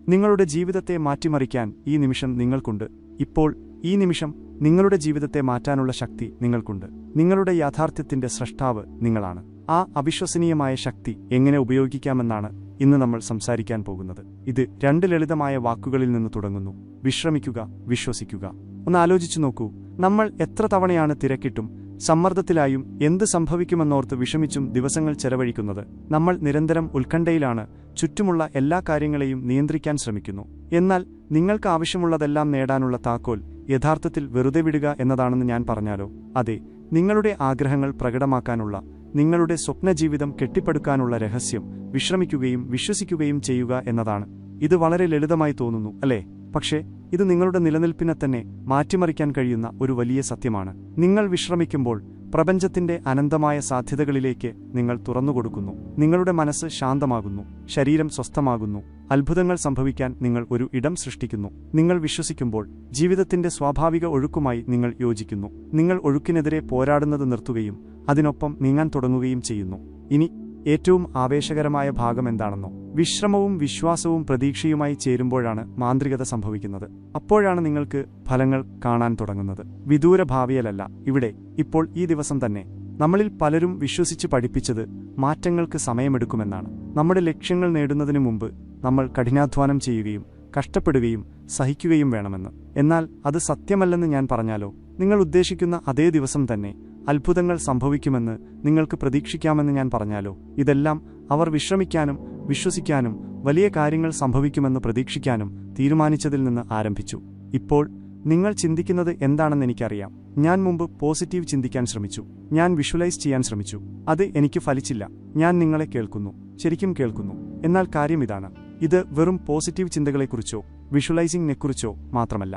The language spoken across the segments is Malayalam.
നിങ്ങളുടെ ജീവിതത്തെ മാറ്റിമറിക്കാൻ ഈ നിമിഷം നിങ്ങൾക്കുണ്ട്. ഇപ്പോൾ ഈ നിമിഷം നിങ്ങളുടെ ജീവിതത്തെ മാറ്റാനുള്ള ശക്തി നിങ്ങൾക്കുണ്ട്. നിങ്ങളുടെ യാഥാർത്ഥ്യത്തിന്റെ സ്രഷ്ടാവ് നിങ്ങളാണ്. ആ അവിശ്വസനീയമായ ശക്തി എങ്ങനെ ഉപയോഗിക്കാമെന്നാണ് ഇന്ന് നമ്മൾ സംസാരിക്കാൻ പോകുന്നത്. ഇത് 2 ലളിതമായ വാക്കുകളിൽ നിന്ന് തുടങ്ങുന്നു: വിശ്രമിക്കുക, വിശ്വസിക്കുക. ഒന്ന് ആലോചിച്ചു നോക്കൂ, നമ്മൾ എത്ര തവണയാണ് തിരക്കിട്ടും സമ്മർദ്ദത്തിലായും എന്ത് സംഭവിക്കുമെന്നോർത്ത് വിഷമിച്ചും ദിവസങ്ങൾ ചെലവഴിക്കുന്നത്. നമ്മൾ നിരന്തരം ഉത്കണ്ഠയിലാണ്, ചുറ്റുമുള്ള എല്ലാ കാര്യങ്ങളെയും നിയന്ത്രിക്കാൻ ശ്രമിക്കുന്നു. എന്നാൽ നിങ്ങൾക്ക് ആവശ്യമുള്ളതെല്ലാം നേടാനുള്ള താക്കോൽ യഥാർത്ഥത്തിൽ വെറുതെ വിടുക എന്നതാണെന്ന് ഞാൻ പറഞ്ഞാലോ? അതെ, നിങ്ങളുടെ ആഗ്രഹങ്ങൾ പ്രകടമാക്കാനുള്ള, നിങ്ങളുടെ സ്വപ്നജീവിതം കെട്ടിപ്പടുക്കാനുള്ള രഹസ്യം വിശ്രമിക്കുകയും വിശ്വസിക്കുകയും ചെയ്യുക എന്നതാണ്. ഇത് വളരെ ലളിതമായി തോന്നുന്നു, അല്ലേ? പക്ഷേ ഇത് നിങ്ങളുടെ നിലനിൽപ്പിനെ തന്നെ മാറ്റിമറിക്കാൻ കഴിയുന്ന ഒരു വലിയ സത്യമാണ്. നിങ്ങൾ വിശ്രമിക്കുമ്പോൾ പ്രപഞ്ചത്തിന്റെ അനന്തമായ സാധ്യതകളിലേക്ക് നിങ്ങൾ തുറന്നുകൊടുക്കുന്നു. നിങ്ങളുടെ മനസ്സ് ശാന്തമാകുന്നു, ശരീരം സ്വസ്ഥമാകുന്നു, അത്ഭുതങ്ങൾ സംഭവിക്കാൻ നിങ്ങൾ ഒരു ഇടം സൃഷ്ടിക്കുന്നു. നിങ്ങൾ വിശ്വസിക്കുമ്പോൾ ജീവിതത്തിന്റെ സ്വാഭാവിക ഒഴുക്കുമായി നിങ്ങൾ യോജിക്കുന്നു. നിങ്ങൾ ഒഴുക്കിനെതിരെ പോരാടുന്നത് നിർത്തുകയും അതിനൊപ്പം നീങ്ങാൻ തുടങ്ങുകയും ചെയ്യുന്നു. ഇനി ഏറ്റവും ആവേശകരമായ ഭാഗം എന്താണെന്നോ? വിശ്രമവും വിശ്വാസവും പ്രതീക്ഷയുമായി ചേരുമ്പോഴാണ് മാന്ത്രികത സംഭവിക്കുന്നത്. അപ്പോഴാണ് നിങ്ങൾക്ക് ഫലങ്ങൾ കാണാൻ തുടങ്ങുന്നത്. വിദൂര ഭാവിയിലല്ല, ഇവിടെ, ഇപ്പോൾ, ഈ ദിവസം തന്നെ. നമ്മളിൽ പലരും വിശ്വസിച്ച് പഠിപ്പിച്ചത് മാറ്റങ്ങൾക്ക് സമയമെടുക്കുമെന്നാണ്. നമ്മുടെ ലക്ഷ്യങ്ങൾ നേടുന്നതിനു മുമ്പ് നമ്മൾ കഠിനാധ്വാനം ചെയ്യുകയും കഷ്ടപ്പെടുകയും സഹിക്കുകയും വേണമെന്ന്. എന്നാൽ അത് സത്യമല്ലെന്ന് ഞാൻ പറഞ്ഞാലോ? നിങ്ങൾ ഉദ്ദേശിക്കുന്ന അതേ ദിവസം തന്നെ അത്ഭുതങ്ങൾ സംഭവിക്കുമെന്ന് നിങ്ങൾക്ക് പ്രതീക്ഷിക്കാമെന്ന് ഞാൻ പറഞ്ഞാലോ? ഇതെല്ലാം അവർ വിശ്രമിക്കാനും വിശ്വസിക്കാനും വലിയ കാര്യങ്ങൾ സംഭവിക്കുമെന്ന് പ്രതീക്ഷിക്കാനും തീരുമാനിച്ചതിൽ നിന്ന് ആരംഭിച്ചു. ഇപ്പോൾ നിങ്ങൾ ചിന്തിക്കുന്നത് എന്താണെന്ന് എനിക്കറിയാം. ഞാൻ മുമ്പ് പോസിറ്റീവ് ചിന്തിക്കാൻ ശ്രമിച്ചു, ഞാൻ വിഷ്വലൈസ് ചെയ്യാൻ ശ്രമിച്ചു. അത് എനിക്ക് ഫലിച്ചില്ല. ഞാൻ നിങ്ങളെ കേൾക്കുന്നു, ശരിക്കും കേൾക്കുന്നു. എന്നാൽ കാര്യം ഇതാണ്, ഇത് വെറും പോസിറ്റീവ് ചിന്തകളെക്കുറിച്ചോ വിഷ്വലൈസിംഗിനെക്കുറിച്ചോ മാത്രമല്ല.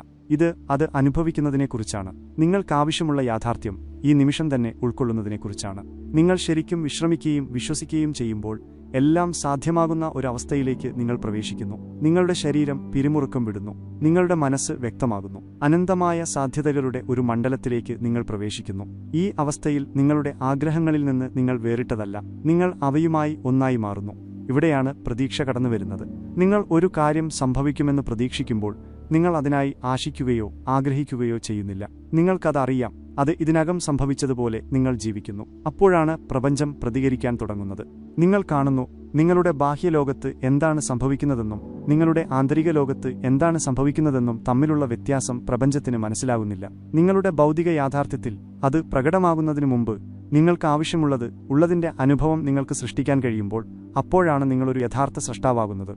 അത് അനുഭവിക്കുന്നതിനെക്കുറിച്ചാണ്. നിങ്ങൾക്കാവശ്യമുള്ള യാഥാർത്ഥ്യം ഈ നിമിഷം തന്നെ ഉൾക്കൊള്ളുന്നതിനെക്കുറിച്ചാണ്. നിങ്ങൾ ശരിക്കും വിശ്രമിക്കുകയും വിശ്വസിക്കുകയും ചെയ്യുമ്പോൾ എല്ലാം സാധ്യമാകുന്ന ഒരവസ്ഥയിലേക്ക് നിങ്ങൾ പ്രവേശിക്കുന്നു. നിങ്ങളുടെ ശരീരം പിരിമുറുക്കം വിടുന്നു, നിങ്ങളുടെ മനസ്സ് വ്യക്തമാകുന്നു. അനന്തമായ സാധ്യതകളുടെ ഒരു മണ്ഡലത്തിലേക്ക് നിങ്ങൾ പ്രവേശിക്കുന്നു. ഈ അവസ്ഥയിൽ നിങ്ങളുടെ ആഗ്രഹങ്ങളിൽ നിന്ന് നിങ്ങൾ വേറിട്ടതല്ല, നിങ്ങൾ അവയുമായി ഒന്നായി മാറുന്നു. ഇവിടെയാണ് പ്രതീക്ഷ കടന്നുവരുന്നത്. നിങ്ങൾ ഒരു കാര്യം സംഭവിക്കുമെന്ന് പ്രതീക്ഷിക്കുമ്പോൾ നിങ്ങൾ അതിനായി ആശിക്കുകയോ ആഗ്രഹിക്കുകയോ ചെയ്യുന്നില്ല. നിങ്ങൾക്കതറിയാം, അത് ഇതിനകം സംഭവിച്ചതുപോലെ നിങ്ങൾ ജീവിക്കുന്നു. അപ്പോഴാണ് പ്രപഞ്ചം പ്രതികരിക്കാൻ തുടങ്ങുന്നത്. നിങ്ങൾ കാണുന്നു, നിങ്ങളുടെ ബാഹ്യലോകത്ത് എന്താണ് സംഭവിക്കുന്നതെന്നും നിങ്ങളുടെ ആന്തരിക ലോകത്ത് എന്താണ് സംഭവിക്കുന്നതെന്നും തമ്മിലുള്ള വ്യത്യാസം പ്രപഞ്ചത്തിന് മനസ്സിലാകുന്നില്ല. നിങ്ങളുടെ ഭൗതിക യാഥാർത്ഥ്യത്തിൽ അത് പ്രകടമാകുന്നതിനു മുമ്പ് നിങ്ങൾക്ക് ആവശ്യമുള്ളത് ഉള്ളതിന്റെ അനുഭവം നിങ്ങൾക്ക് സൃഷ്ടിക്കാൻ കഴിയുമ്പോൾ അപ്പോഴാണ് നിങ്ങളൊരു യഥാർത്ഥ സൃഷ്ടാവാകുന്നത്.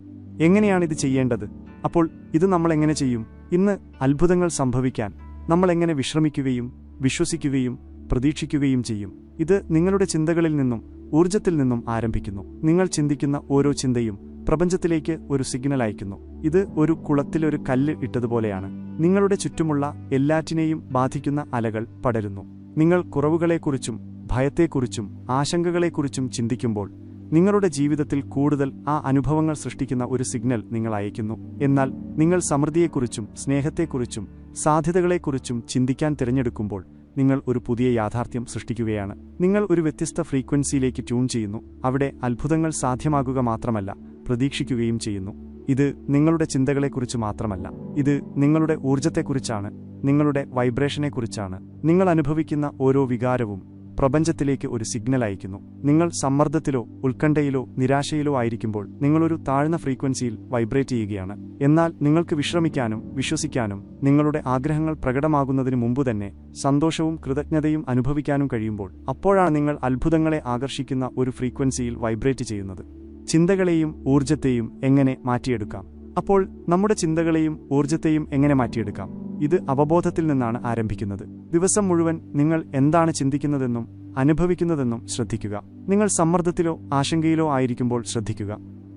എങ്ങനെയാണിത് ചെയ്യേണ്ടത്? അപ്പോൾ ഇത് നമ്മൾ എങ്ങനെ ചെയ്യും? ഇന്ന് അത്ഭുതങ്ങൾ സംഭവിക്കാൻ നമ്മൾ എങ്ങനെ വിശ്രമിക്കുകയും വിശ്വസിക്കുകയും പ്രതീക്ഷിക്കുകയും ചെയ്യും? ഇത് നിങ്ങളുടെ ചിന്തകളിൽ നിന്നും ഊർജ്ജത്തിൽ നിന്നും ആരംഭിക്കുന്നു. നിങ്ങൾ ചിന്തിക്കുന്ന ഓരോ ചിന്തയും പ്രപഞ്ചത്തിലേക്ക് ഒരു സിഗ്നൽ അയക്കുന്നു. ഇത് ഒരു കുളത്തിലൊരു കല്ല് ഇട്ടതുപോലെയാണ്. നിങ്ങളുടെ ചുറ്റുമുള്ള എല്ലാറ്റിനെയും ബാധിക്കുന്ന അലകൾ പടരുന്നു. നിങ്ങൾ കുറവുകളെക്കുറിച്ചും ഭയത്തെക്കുറിച്ചും ആശങ്കകളെക്കുറിച്ചും ചിന്തിക്കുമ്പോൾ നിങ്ങളുടെ ജീവിതത്തിൽ കൂടുതൽ ആ അനുഭവങ്ങൾ സൃഷ്ടിക്കുന്ന ഒരു സിഗ്നൽ നിങ്ങൾ അയക്കുന്നു. എന്നാൽ നിങ്ങൾ സമൃദ്ധിയെക്കുറിച്ചും സ്നേഹത്തെക്കുറിച്ചും സാധ്യതകളെക്കുറിച്ചും ചിന്തിക്കാൻ തിരഞ്ഞെടുക്കുമ്പോൾ നിങ്ങൾ ഒരു പുതിയ യാഥാർത്ഥ്യം സൃഷ്ടിക്കുകയാണ്. നിങ്ങൾ ഒരു വ്യത്യസ്ത ഫ്രീക്വൻസിയിലേക്ക് ട്യൂൺ ചെയ്യുന്നു. അവിടെ അത്ഭുതങ്ങൾ സാധ്യമാകുക മാത്രമല്ല, പ്രതീക്ഷിക്കുകയും ചെയ്യുന്നു. ഇത് നിങ്ങളുടെ ചിന്തകളെക്കുറിച്ച് മാത്രമല്ല, ഇത് നിങ്ങളുടെ ഊർജ്ജത്തെക്കുറിച്ചാണ്, നിങ്ങളുടെ വൈബ്രേഷനെക്കുറിച്ചാണ്. നിങ്ങൾ അനുഭവിക്കുന്ന ഓരോ വികാരവും പ്രപഞ്ചത്തിലേക്ക് ഒരു സിഗ്നൽ അയക്കുന്നു. നിങ്ങൾ സമ്മർദ്ദത്തിലോ ഉത്കണ്ഠയിലോ നിരാശയിലോ ആയിരിക്കുമ്പോൾ നിങ്ങളൊരു താഴ്ന്ന ഫ്രീക്വൻസിയിൽ വൈബ്രേറ്റ് ചെയ്യുകയാണ്. എന്നാൽ നിങ്ങൾക്ക് വിശ്രമിക്കാനും വിശ്വസിക്കാനും നിങ്ങളുടെ ആഗ്രഹങ്ങൾ പ്രകടമാകുന്നതിന് മുമ്പ് തന്നെ സന്തോഷവും കൃതജ്ഞതയും അനുഭവിക്കാനും കഴിയുമ്പോൾ അപ്പോഴാണ് നിങ്ങൾ അത്ഭുതങ്ങളെ ആകർഷിക്കുന്ന ഒരു ഫ്രീക്വൻസിയിൽ വൈബ്രേറ്റ് ചെയ്യുന്നത്. ചിന്തകളെയും ഊർജ്ജത്തെയും എങ്ങനെ മാറ്റിയെടുക്കാം? അപ്പോൾ നമ്മുടെ ചിന്തകളെയും ഊർജ്ജത്തെയും എങ്ങനെ മാറ്റിയെടുക്കാം? ഇത് അവബോധത്തിൽ നിന്നാണ് ആരംഭിക്കുന്നത്. ദിവസം മുഴുവൻ നിങ്ങൾ എന്താണ് ചിന്തിക്കുന്നതെന്നും അനുഭവിക്കുന്നതെന്നും ശ്രദ്ധിക്കുക. നിങ്ങൾ സമ്മർദ്ദത്തിലോ ആശങ്കയിലോ ആയിരിക്കുമ്പോൾ ശ്രദ്ധിക്കുക.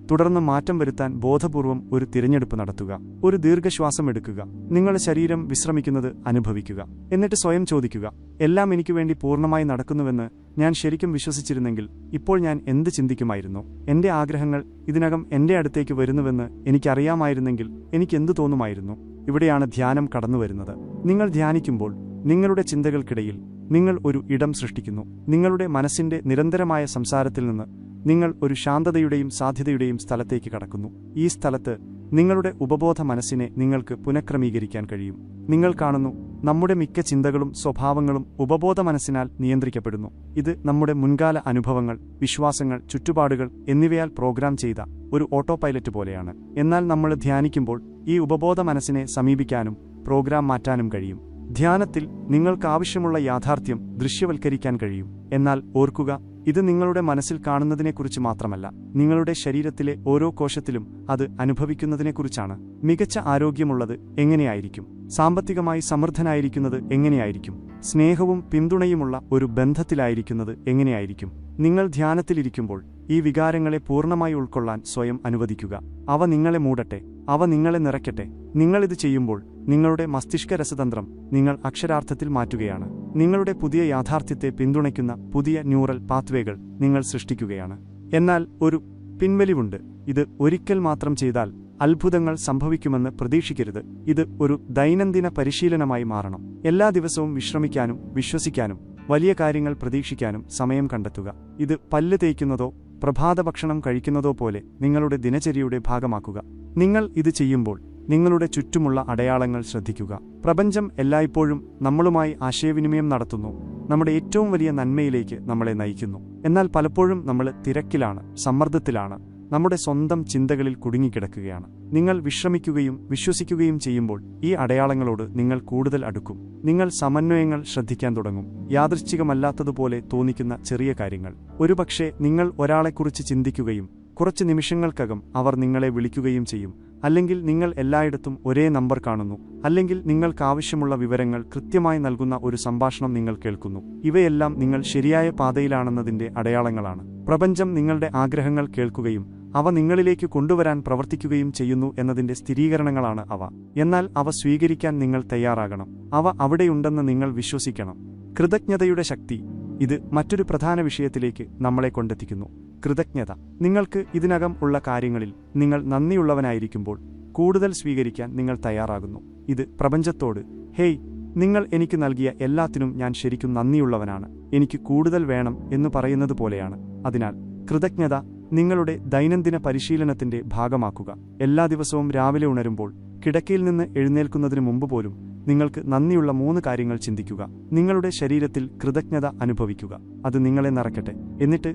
തുടർന്ന് മാറ്റം വരുത്താൻ ബോധപൂർവം ഒരു തിരഞ്ഞെടുപ്പ് നടത്തുക. ഒരു ദീർഘശ്വാസം എടുക്കുക. നിങ്ങളുടെ ശരീരം വിശ്രമിക്കുന്നത് അനുഭവിക്കുക. എന്നിട്ട് സ്വയം ചോദിക്കുക, എല്ലാം എനിക്ക് വേണ്ടി പൂർണ്ണമായി നടക്കുന്നുവെന്ന് ഞാൻ ശരിക്കും വിശ്വസിച്ചിരുന്നെങ്കിൽ ഇപ്പോൾ ഞാൻ എന്ത് ചിന്തിക്കുമായിരുന്നു? എന്റെ ആഗ്രഹങ്ങൾ ഇതിനകം എന്റെ അടുത്തേക്ക് വരുന്നുവെന്ന് എനിക്കറിയാമായിരുന്നെങ്കിൽ എനിക്കെന്തു തോന്നുമായിരുന്നു? ഇവിടെയാണ് ധ്യാനം കടന്നുവരുന്നത്. നിങ്ങൾ ധ്യാനിക്കുമ്പോൾ നിങ്ങളുടെ ചിന്തകൾക്കിടയിൽ നിങ്ങൾ ഒരു ഇടം സൃഷ്ടിക്കുന്നു. നിങ്ങളുടെ മനസ്സിന്റെ നിരന്തരമായ സംസാരത്തിൽ നിന്ന് നിങ്ങൾ ഒരു ശാന്തതയുടെയും സാധ്യതയുടെയും സ്ഥലത്തേക്ക് കടക്കുന്നു. ഈ സ്ഥലത്ത് നിങ്ങളുടെ ഉപബോധ മനസ്സിനെ നിങ്ങൾക്ക് പുനഃക്രമീകരിക്കാൻ കഴിയും. നിങ്ങൾ കാണുന്നു, നമ്മുടെ മിക്ക ചിന്തകളും സ്വഭാവങ്ങളും ഉപബോധ മനസ്സിനാൽ നിയന്ത്രിക്കപ്പെടുന്നു. ഇത് നമ്മുടെ മുൻകാല അനുഭവങ്ങൾ, വിശ്വാസങ്ങൾ, ചുറ്റുപാടുകൾ എന്നിവയാൽ പ്രോഗ്രാം ചെയ്ത ഒരു ഓട്ടോ പൈലറ്റ് പോലെയാണ്. എന്നാൽ നമ്മൾ ധ്യാനിക്കുമ്പോൾ ഈ ഉപബോധ മനസ്സിനെ സമീപിക്കാനും പ്രോഗ്രാം മാറ്റാനും കഴിയും. ധ്യാനത്തിൽ നിങ്ങൾക്കാവശ്യമുള്ള യാഥാർത്ഥ്യം ദൃശ്യവൽക്കരിക്കാൻ കഴിയും. എന്നാൽ ഓർക്കുക, ഇത് നിങ്ങളുടെ മനസ്സിൽ കാണുന്നതിനെക്കുറിച്ച് മാത്രമല്ല, നിങ്ങളുടെ ശരീരത്തിലെ ഓരോ കോശത്തിലും അത് അനുഭവിക്കുന്നതിനെക്കുറിച്ചാണ്. മികച്ച ആരോഗ്യമുള്ളത് എങ്ങനെയായിരിക്കും? സാമ്പത്തികമായി സമൃദ്ധനായിരിക്കുന്നത് എങ്ങനെയായിരിക്കും? സ്നേഹവും പിന്തുണയുമുള്ള ഒരു ബന്ധത്തിലായിരിക്കുന്നത് എങ്ങനെയായിരിക്കും? നിങ്ങൾ ധ്യാനത്തിലിരിക്കുമ്പോൾ ഈ വികാരങ്ങളെ പൂർണ്ണമായി ഉൾക്കൊള്ളാൻ സ്വയം അനുവദിക്കുക. അവ നിങ്ങളെ മൂടട്ടെ, അവ നിങ്ങളെ നിറയ്ക്കട്ടെ. നിങ്ങളിത് ചെയ്യുമ്പോൾ നിങ്ങളുടെ മസ്തിഷ്ക രസതന്ത്രം നിങ്ങൾ അക്ഷരാർത്ഥത്തിൽ മാറ്റുകയാണ്. നിങ്ങളുടെ പുതിയ യാഥാർത്ഥ്യത്തെ പിന്തുണയ്ക്കുന്ന പുതിയ ന്യൂറൽ പാത്വേകൾ നിങ്ങൾ സൃഷ്ടിക്കുകയാണ്. എന്നാൽ ഒരു പിൻവലിവുണ്ട്. ഇത് ഒരിക്കൽ മാത്രം ചെയ്താൽ അത്ഭുതങ്ങൾ സംഭവിക്കുമെന്ന് പ്രതീക്ഷിക്കരുത്. ഇത് ഒരു ദൈനംദിന പരിശീലനമായി മാറണം. എല്ലാ ദിവസവും വിശ്രമിക്കാനും വിശ്വസിക്കാനും വലിയ കാര്യങ്ങൾ പ്രതീക്ഷിക്കാനും സമയം കണ്ടെത്തുക. ഇത് പല്ല് തേയ്ക്കുന്നതോ പ്രഭാതഭക്ഷണം കഴിക്കുന്നതോ പോലെ നിങ്ങളുടെ ദിനചര്യയുടെ ഭാഗമാക്കുക. നിങ്ങൾ ഇത് ചെയ്യുമ്പോൾ നിങ്ങളുടെ ചുറ്റുമുള്ള അടയാളങ്ങൾ ശ്രദ്ധിക്കുക. പ്രപഞ്ചം എല്ലായ്പ്പോഴും നമ്മളുമായി ആശയവിനിമയം നടത്തുന്നു, നമ്മുടെ ഏറ്റവും വലിയ നന്മയിലേക്ക് നമ്മളെ നയിക്കുന്നു. എന്നാൽ പലപ്പോഴും നമ്മൾ തിരക്കിലാണ്, സമ്മർദ്ദത്തിലാണ്, നമ്മുടെ സ്വന്തം ചിന്തകളിൽ കുടുങ്ങിക്കിടക്കുകയാണ്. നിങ്ങൾ വിശ്രമിക്കുകയും വിശ്വസിക്കുകയും ചെയ്യുമ്പോൾ ഈ അടയാളങ്ങളോട് നിങ്ങൾ കൂടുതൽ അടുക്കും. നിങ്ങൾ സമന്വയങ്ങൾ ശ്രദ്ധിക്കാൻ തുടങ്ങും. യാദൃച്ഛികമല്ലാത്തതുപോലെ തോന്നിക്കുന്ന ചെറിയ കാര്യങ്ങൾ. ഒരുപക്ഷെ നിങ്ങൾ ഒരാളെക്കുറിച്ച് ചിന്തിക്കുകയും കുറച്ച് നിമിഷങ്ങൾക്കകം അവർ നിങ്ങളെ വിളിക്കുകയും ചെയ്യും. അല്ലെങ്കിൽ നിങ്ങൾ എല്ലായിടത്തും ഒരേ നമ്പർ കാണുന്നു. അല്ലെങ്കിൽ നിങ്ങൾക്കാവശ്യമുള്ള വിവരങ്ങൾ കൃത്യമായി നൽകുന്ന ഒരു സംഭാഷണം നിങ്ങൾ കേൾക്കുന്നു. ഇവയെല്ലാം നിങ്ങൾ ശരിയായ പാതയിലാണെന്നതിന്റെ അടയാളങ്ങളാണ്. പ്രപഞ്ചം നിങ്ങളുടെ ആഗ്രഹങ്ങൾ കേൾക്കുകയും അവ നിങ്ങളിലേക്ക് കൊണ്ടുവരാൻ പ്രവർത്തിക്കുകയും ചെയ്യുന്നു എന്നതിന്റെ സ്ഥിരീകരണങ്ങളാണ് അവ. എന്നാൽ അവ സ്വീകരിക്കാൻ നിങ്ങൾ തയ്യാറാകണം. അവ അവിടെയുണ്ടെന്ന് നിങ്ങൾ വിശ്വസിക്കണം. കൃതജ്ഞതയുടെ ശക്തി. ഇത് മറ്റൊരു പ്രധാന വിഷയത്തിലേക്ക് നമ്മളെ കൊണ്ടെത്തിക്കുന്നു. കൃതജ്ഞത. നിങ്ങൾക്ക് ഇതിനകം ഉള്ള കാര്യങ്ങളിൽ നിങ്ങൾ നന്ദിയുള്ളവനായിരിക്കുമ്പോൾ കൂടുതൽ സ്വീകരിക്കാൻ നിങ്ങൾ തയ്യാറാകുന്നു. ഇത് പ്രപഞ്ചത്തോട്, ഹേയ്, നിങ്ങൾ എനിക്ക് നൽകിയ എല്ലാത്തിനും ഞാൻ ശരിക്കും നന്ദിയുള്ളവനാണ്, എനിക്ക് കൂടുതൽ വേണം എന്ന് പറയുന്നത് പോലെയാണ്. അതിനാൽ കൃതജ്ഞത നിങ്ങളുടെ ദൈനംദിന പരിശീലനത്തിന്റെ ഭാഗമാക്കുക. എല്ലാ ദിവസവും രാവിലെ ഉണരുമ്പോൾ കിടക്കയിൽ നിന്ന് എഴുന്നേൽക്കുന്നതിന് മുമ്പ് പോലും നിങ്ങൾക്ക് നന്ദിയുള്ള 3 കാര്യങ്ങൾ ചിന്തിക്കുക. നിങ്ങളുടെ ശരീരത്തിൽ കൃതജ്ഞത അനുഭവിക്കുക. അത് നിങ്ങളെ നിറയ്ക്കട്ടെ. എന്നിട്ട്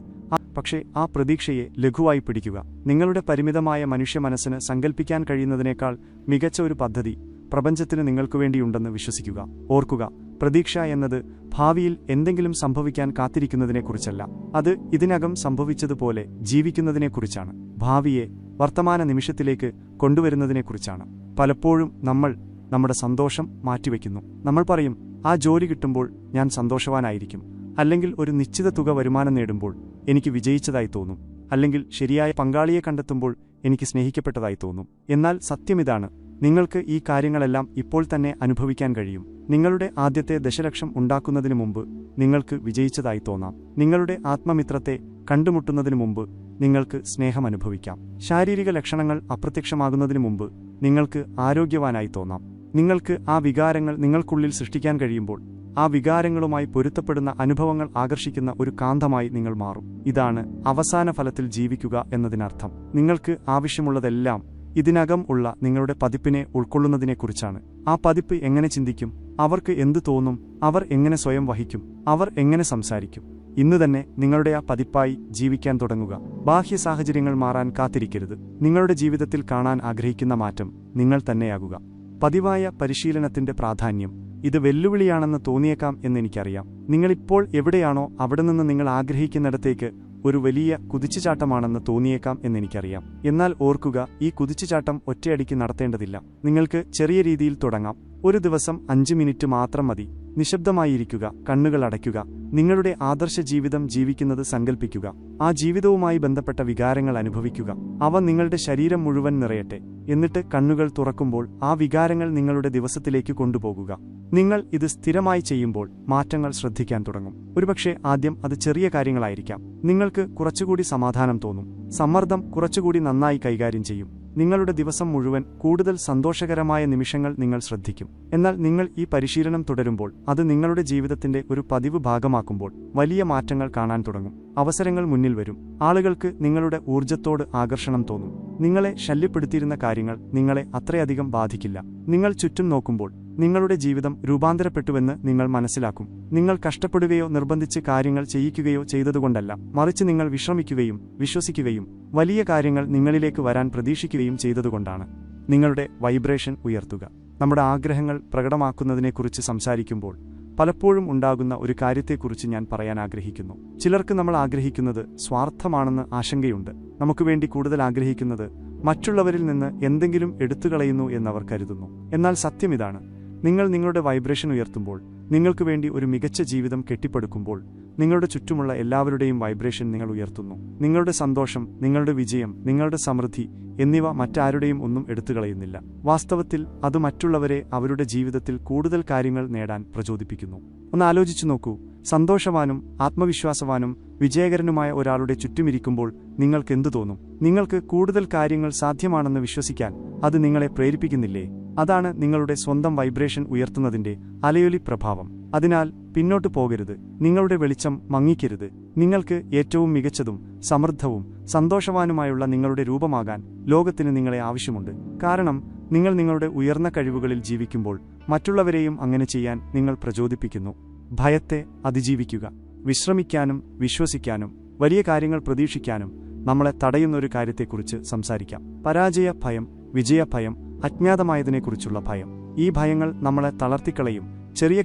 പക്ഷേ ആ പ്രതീക്ഷയെ ലഘുവായി പിടിക്കുക. നിങ്ങളുടെ പരിമിതമായ മനുഷ്യ മനസ്സിന് സങ്കല്പിക്കാൻ കഴിയുന്നതിനേക്കാൾ മികച്ച ഒരു പദ്ധതി പ്രപഞ്ചത്തിന് നിങ്ങൾക്കുവേണ്ടിയുണ്ടെന്ന് വിശ്വസിക്കുക. ഓർക്കുക, പ്രതീക്ഷ എന്നത് ഭാവിയിൽ എന്തെങ്കിലും സംഭവിക്കാൻ കാത്തിരിക്കുന്നതിനെക്കുറിച്ചല്ല. അത് ഇതിനകം സംഭവിച്ചതുപോലെ ജീവിക്കുന്നതിനെക്കുറിച്ചാണ്. ഭാവിയെ വർത്തമാന നിമിഷത്തിലേക്ക് കൊണ്ടുവരുന്നതിനെക്കുറിച്ചാണ്. പലപ്പോഴും നമ്മൾ നമ്മുടെ സന്തോഷം മാറ്റിവെക്കുന്നു. നമ്മൾ പറയും, ആ ജോലി കിട്ടുമ്പോൾ ഞാൻ സന്തോഷവാനായിരിക്കും. അല്ലെങ്കിൽ ഒരു നിശ്ചിത തുക വരുമാനം നേടുമ്പോൾ എനിക്ക് വിജയിച്ചതായി തോന്നും. അല്ലെങ്കിൽ ശരിയായ പങ്കാളിയെ കണ്ടെത്തുമ്പോൾ എനിക്ക് സ്നേഹിക്കപ്പെട്ടതായി തോന്നും. എന്നാൽ സത്യമിതാണ്, നിങ്ങൾക്ക് ഈ കാര്യങ്ങളെല്ലാം ഇപ്പോൾ തന്നെ അനുഭവിക്കാൻ കഴിയും. നിങ്ങളുടെ ആദ്യത്തെ ദശലക്ഷം ഉണ്ടാക്കുന്നതിനു മുമ്പ് നിങ്ങൾക്ക് വിജയിച്ചതായി തോന്നാം. നിങ്ങളുടെ ആത്മമിത്രത്തെ കണ്ടുമുട്ടുന്നതിനു മുമ്പ് നിങ്ങൾക്ക് സ്നേഹം അനുഭവിക്കാം. ശാരീരിക ലക്ഷണങ്ങൾ അപ്രത്യക്ഷമാകുന്നതിനു മുമ്പ് നിങ്ങൾക്ക് ആരോഗ്യവാനായി തോന്നാം. നിങ്ങൾക്ക് ആ വികാരങ്ങൾ നിങ്ങൾക്കുള്ളിൽ സൃഷ്ടിക്കാൻ കഴിയുമ്പോൾ ആ വികാരങ്ങളുമായി പൊരുത്തപ്പെടുന്ന അനുഭവങ്ങൾ ആകർഷിക്കുന്ന ഒരു കാന്തമായി നിങ്ങൾ മാറും. ഇതാണ് അവസാന ഫലത്തിൽ ജീവിക്കുക എന്നതിനർത്ഥം. നിങ്ങൾക്ക് ആവശ്യമുള്ളതെല്ലാം ഇതിനകം ഉള്ള നിങ്ങളുടെ പതിപ്പിനെ ഉൾക്കൊള്ളുന്നതിനെക്കുറിച്ചാണ്. ആ പതിപ്പ് എങ്ങനെ ചിന്തിക്കും? അവർക്ക് എന്തു തോന്നും? അവർ എങ്ങനെ സ്വയം വഹിക്കും? അവർ എങ്ങനെ സംസാരിക്കും? ഇന്ന് തന്നെ നിങ്ങളുടെ ആ പതിപ്പായി ജീവിക്കാൻ തുടങ്ങുക. ബാഹ്യ സാഹചര്യങ്ങൾ മാറാൻ കാത്തിരിക്കരുത്. നിങ്ങളുടെ ജീവിതത്തിൽ കാണാൻ ആഗ്രഹിക്കുന്ന മാറ്റം നിങ്ങൾ തന്നെയാകുക. പതിവായ പരിശീലനത്തിന്റെ പ്രാധാന്യം. ഇത് വെല്ലുവിളിയാണെന്ന് തോന്നിയേക്കാം എന്നെനിക്കറിയാം. നിങ്ങളിപ്പോൾ എവിടെയാണോ അവിടെ നിന്ന് നിങ്ങൾ ആഗ്രഹിക്കുന്നിടത്തേക്ക് ഒരു വലിയ കുതിച്ചുചാട്ടമാണെന്ന് തോന്നിയേക്കാം എന്നെനിക്കറിയാം. എന്നാൽ ഓർക്കുക, ഈ കുതിച്ചുചാട്ടം ഒറ്റയടിക്ക് നടത്തേണ്ടതില്ല. നിങ്ങൾക്ക് ചെറിയ രീതിയിൽ തുടങ്ങാം. ഒരു ദിവസം 5 മിനിറ്റ് മാത്രം മതി. നിശബ്ദമായിരിക്കുക, കണ്ണുകൾ അടയ്ക്കുക, നിങ്ങളുടെ ആദർശ ജീവിതം ജീവിക്കുന്നത് സങ്കൽപ്പിക്കുക. ആ ജീവിതവുമായി ബന്ധപ്പെട്ട വികാരങ്ങൾ അനുഭവിക്കുക. അവ നിങ്ങളുടെ ശരീരം മുഴുവൻ നിറയട്ടെ. എന്നിട്ട് കണ്ണുകൾ തുറക്കുമ്പോൾ ആ വികാരങ്ങൾ നിങ്ങളുടെ ദിവസത്തിലേക്ക് കൊണ്ടുപോകുക. നിങ്ങൾ ഇത് സ്ഥിരമായി ചെയ്യുമ്പോൾ മാറ്റങ്ങൾ ശ്രദ്ധിക്കാൻ തുടങ്ങും. ഒരുപക്ഷെ ആദ്യം അത് ചെറിയ കാര്യങ്ങളായിരിക്കാം. നിങ്ങൾക്ക് കുറച്ചുകൂടി സമാധാനം തോന്നും. സമ്മർദ്ദം കുറച്ചുകൂടി നന്നായി കൈകാര്യം ചെയ്യും. നിങ്ങളുടെ ദിവസം മുഴുവൻ കൂടുതൽ സന്തോഷകരമായ നിമിഷങ്ങൾ നിങ്ങൾ ശ്രദ്ധിക്കും. എന്നാൽ നിങ്ങൾ ഈ പരിശീലനം തുടരുമ്പോൾ, അത് നിങ്ങളുടെ ജീവിതത്തിന്റെ ഒരു പതിവ് ഭാഗമാക്കുമ്പോൾ വലിയ മാറ്റങ്ങൾ കാണാൻ തുടങ്ങും. അവസരങ്ങൾ മുന്നിൽ വരും. ആളുകൾക്ക് നിങ്ങളുടെ ഊർജ്ജത്തോട് ആകർഷണം തോന്നും. നിങ്ങളെ ശല്യപ്പെടുത്തിയിരുന്ന കാര്യങ്ങൾ നിങ്ങളെ അത്രയധികം ബാധിക്കില്ല. നിങ്ങൾ ചുറ്റും നോക്കുമ്പോൾ നിങ്ങളുടെ ജീവിതം രൂപാന്തരപ്പെട്ടുവെന്ന് നിങ്ങൾ മനസ്സിലാക്കും. നിങ്ങൾ കഷ്ടപ്പെടുകയോ നിർബന്ധിച്ച് കാര്യങ്ങൾ ചെയ്യിക്കുകയോ ചെയ്തതുകൊണ്ടല്ല, മറിച്ച് നിങ്ങൾ വിശ്രമിക്കുകയും വിശ്വസിക്കുകയും വലിയ കാര്യങ്ങൾ നിങ്ങളിലേക്ക് വരാൻ പ്രതീക്ഷിക്കുകയും ചെയ്തതുകൊണ്ടാണ്. നിങ്ങളുടെ വൈബ്രേഷൻ ഉയർത്തുക. നമ്മുടെ ആഗ്രഹങ്ങൾ പ്രകടമാക്കുന്നതിനെക്കുറിച്ച് സംസാരിക്കുമ്പോൾ പലപ്പോഴും ഉണ്ടാകുന്ന ഒരു കാര്യത്തെക്കുറിച്ച് ഞാൻ പറയാൻ ആഗ്രഹിക്കുന്നു. ചിലർക്ക് നമ്മൾ ആഗ്രഹിക്കുന്നത് സ്വാർത്ഥമാണെന്ന് ആശങ്കയുണ്ട്. നമുക്കുവേണ്ടി കൂടുതൽ ആഗ്രഹിക്കുന്നത് മറ്റുള്ളവരിൽ നിന്ന് എന്തെങ്കിലും എടുത്തുകളയുന്നു എന്നവർ കരുതുന്നു. എന്നാൽ സത്യമിതാണ്, നിങ്ങൾ നിങ്ങളുടെ വൈബ്രേഷൻ ഉയർത്തുമ്പോൾ, നിങ്ങൾക്ക് വേണ്ടി ഒരു മികച്ച ജീവിതം കെട്ടിപ്പടുക്കുമ്പോൾ, നിങ്ങളുടെ ചുറ്റുമുള്ള എല്ലാവരുടെയും വൈബ്രേഷൻ നിങ്ങൾ ഉയർത്തുന്നു. നിങ്ങളുടെ സന്തോഷം, നിങ്ങളുടെ വിജയം, നിങ്ങളുടെ സമൃദ്ധി എന്നിവ മറ്റാരുടെയും ഒന്നും എടുത്തുകളയുന്നില്ല. വാസ്തവത്തിൽ അത് മറ്റുള്ളവരെ അവരുടെ ജീവിതത്തിൽ കൂടുതൽ കാര്യങ്ങൾ നേടാൻ പ്രചോദിപ്പിക്കുന്നു. ഒന്ന് ആലോചിച്ചു നോക്കൂ. സന്തോഷവാനും ആത്മവിശ്വാസവാനും വിജയകരനുമായ ഒരാളുടെ ചുറ്റുമിരിക്കുമ്പോൾ നിങ്ങൾക്കെന്തു തോന്നും? നിങ്ങൾക്ക് കൂടുതൽ കാര്യങ്ങൾ സാധ്യമാണെന്ന് വിശ്വസിക്കാൻ അത് നിങ്ങളെ പ്രേരിപ്പിക്കുന്നില്ലേ? അതാണ് നിങ്ങളുടെ സ്വന്തം വൈബ്രേഷൻ ഉയർത്തുന്നതിന്റെ അലയൊലി പ്രഭാവം. അതിനാൽ പിന്നോട്ടു പോകരുത്. നിങ്ങളുടെ വെളിച്ചം മങ്ങിക്കരുത്. നിങ്ങൾക്ക് ഏറ്റവും മികച്ചതും സമൃദ്ധവും സന്തോഷവാനുമായുള്ള നിങ്ങളുടെ രൂപമാകാൻ ലോകത്തിന് നിങ്ങളെ ആവശ്യമുണ്ട്. കാരണം നിങ്ങൾ നിങ്ങളുടെ ഉയർന്ന കഴിവുകളിൽ ജീവിക്കുമ്പോൾ മറ്റുള്ളവരെയും അങ്ങനെ ചെയ്യാൻ നിങ്ങൾ പ്രചോദിപ്പിക്കുന്നു. ഭയത്തെ അതിജീവിക്കുക. വിശ്രമിക്കാനും വിശ്വസിക്കാനും വലിയ കാര്യങ്ങൾ പ്രതീക്ഷിക്കാനും നമ്മളെ തടയുന്ന ഒരു കാര്യത്തെക്കുറിച്ച് സംസാരിക്കാം. പരാജയ ഭയം, വിജയഭയം, അജ്ഞാതമായതിനെക്കുറിച്ചുള്ള ഭയം. ഈ ഭയങ്ങൾ നമ്മളെ തളർത്തിക്കളയും, ചെറിയ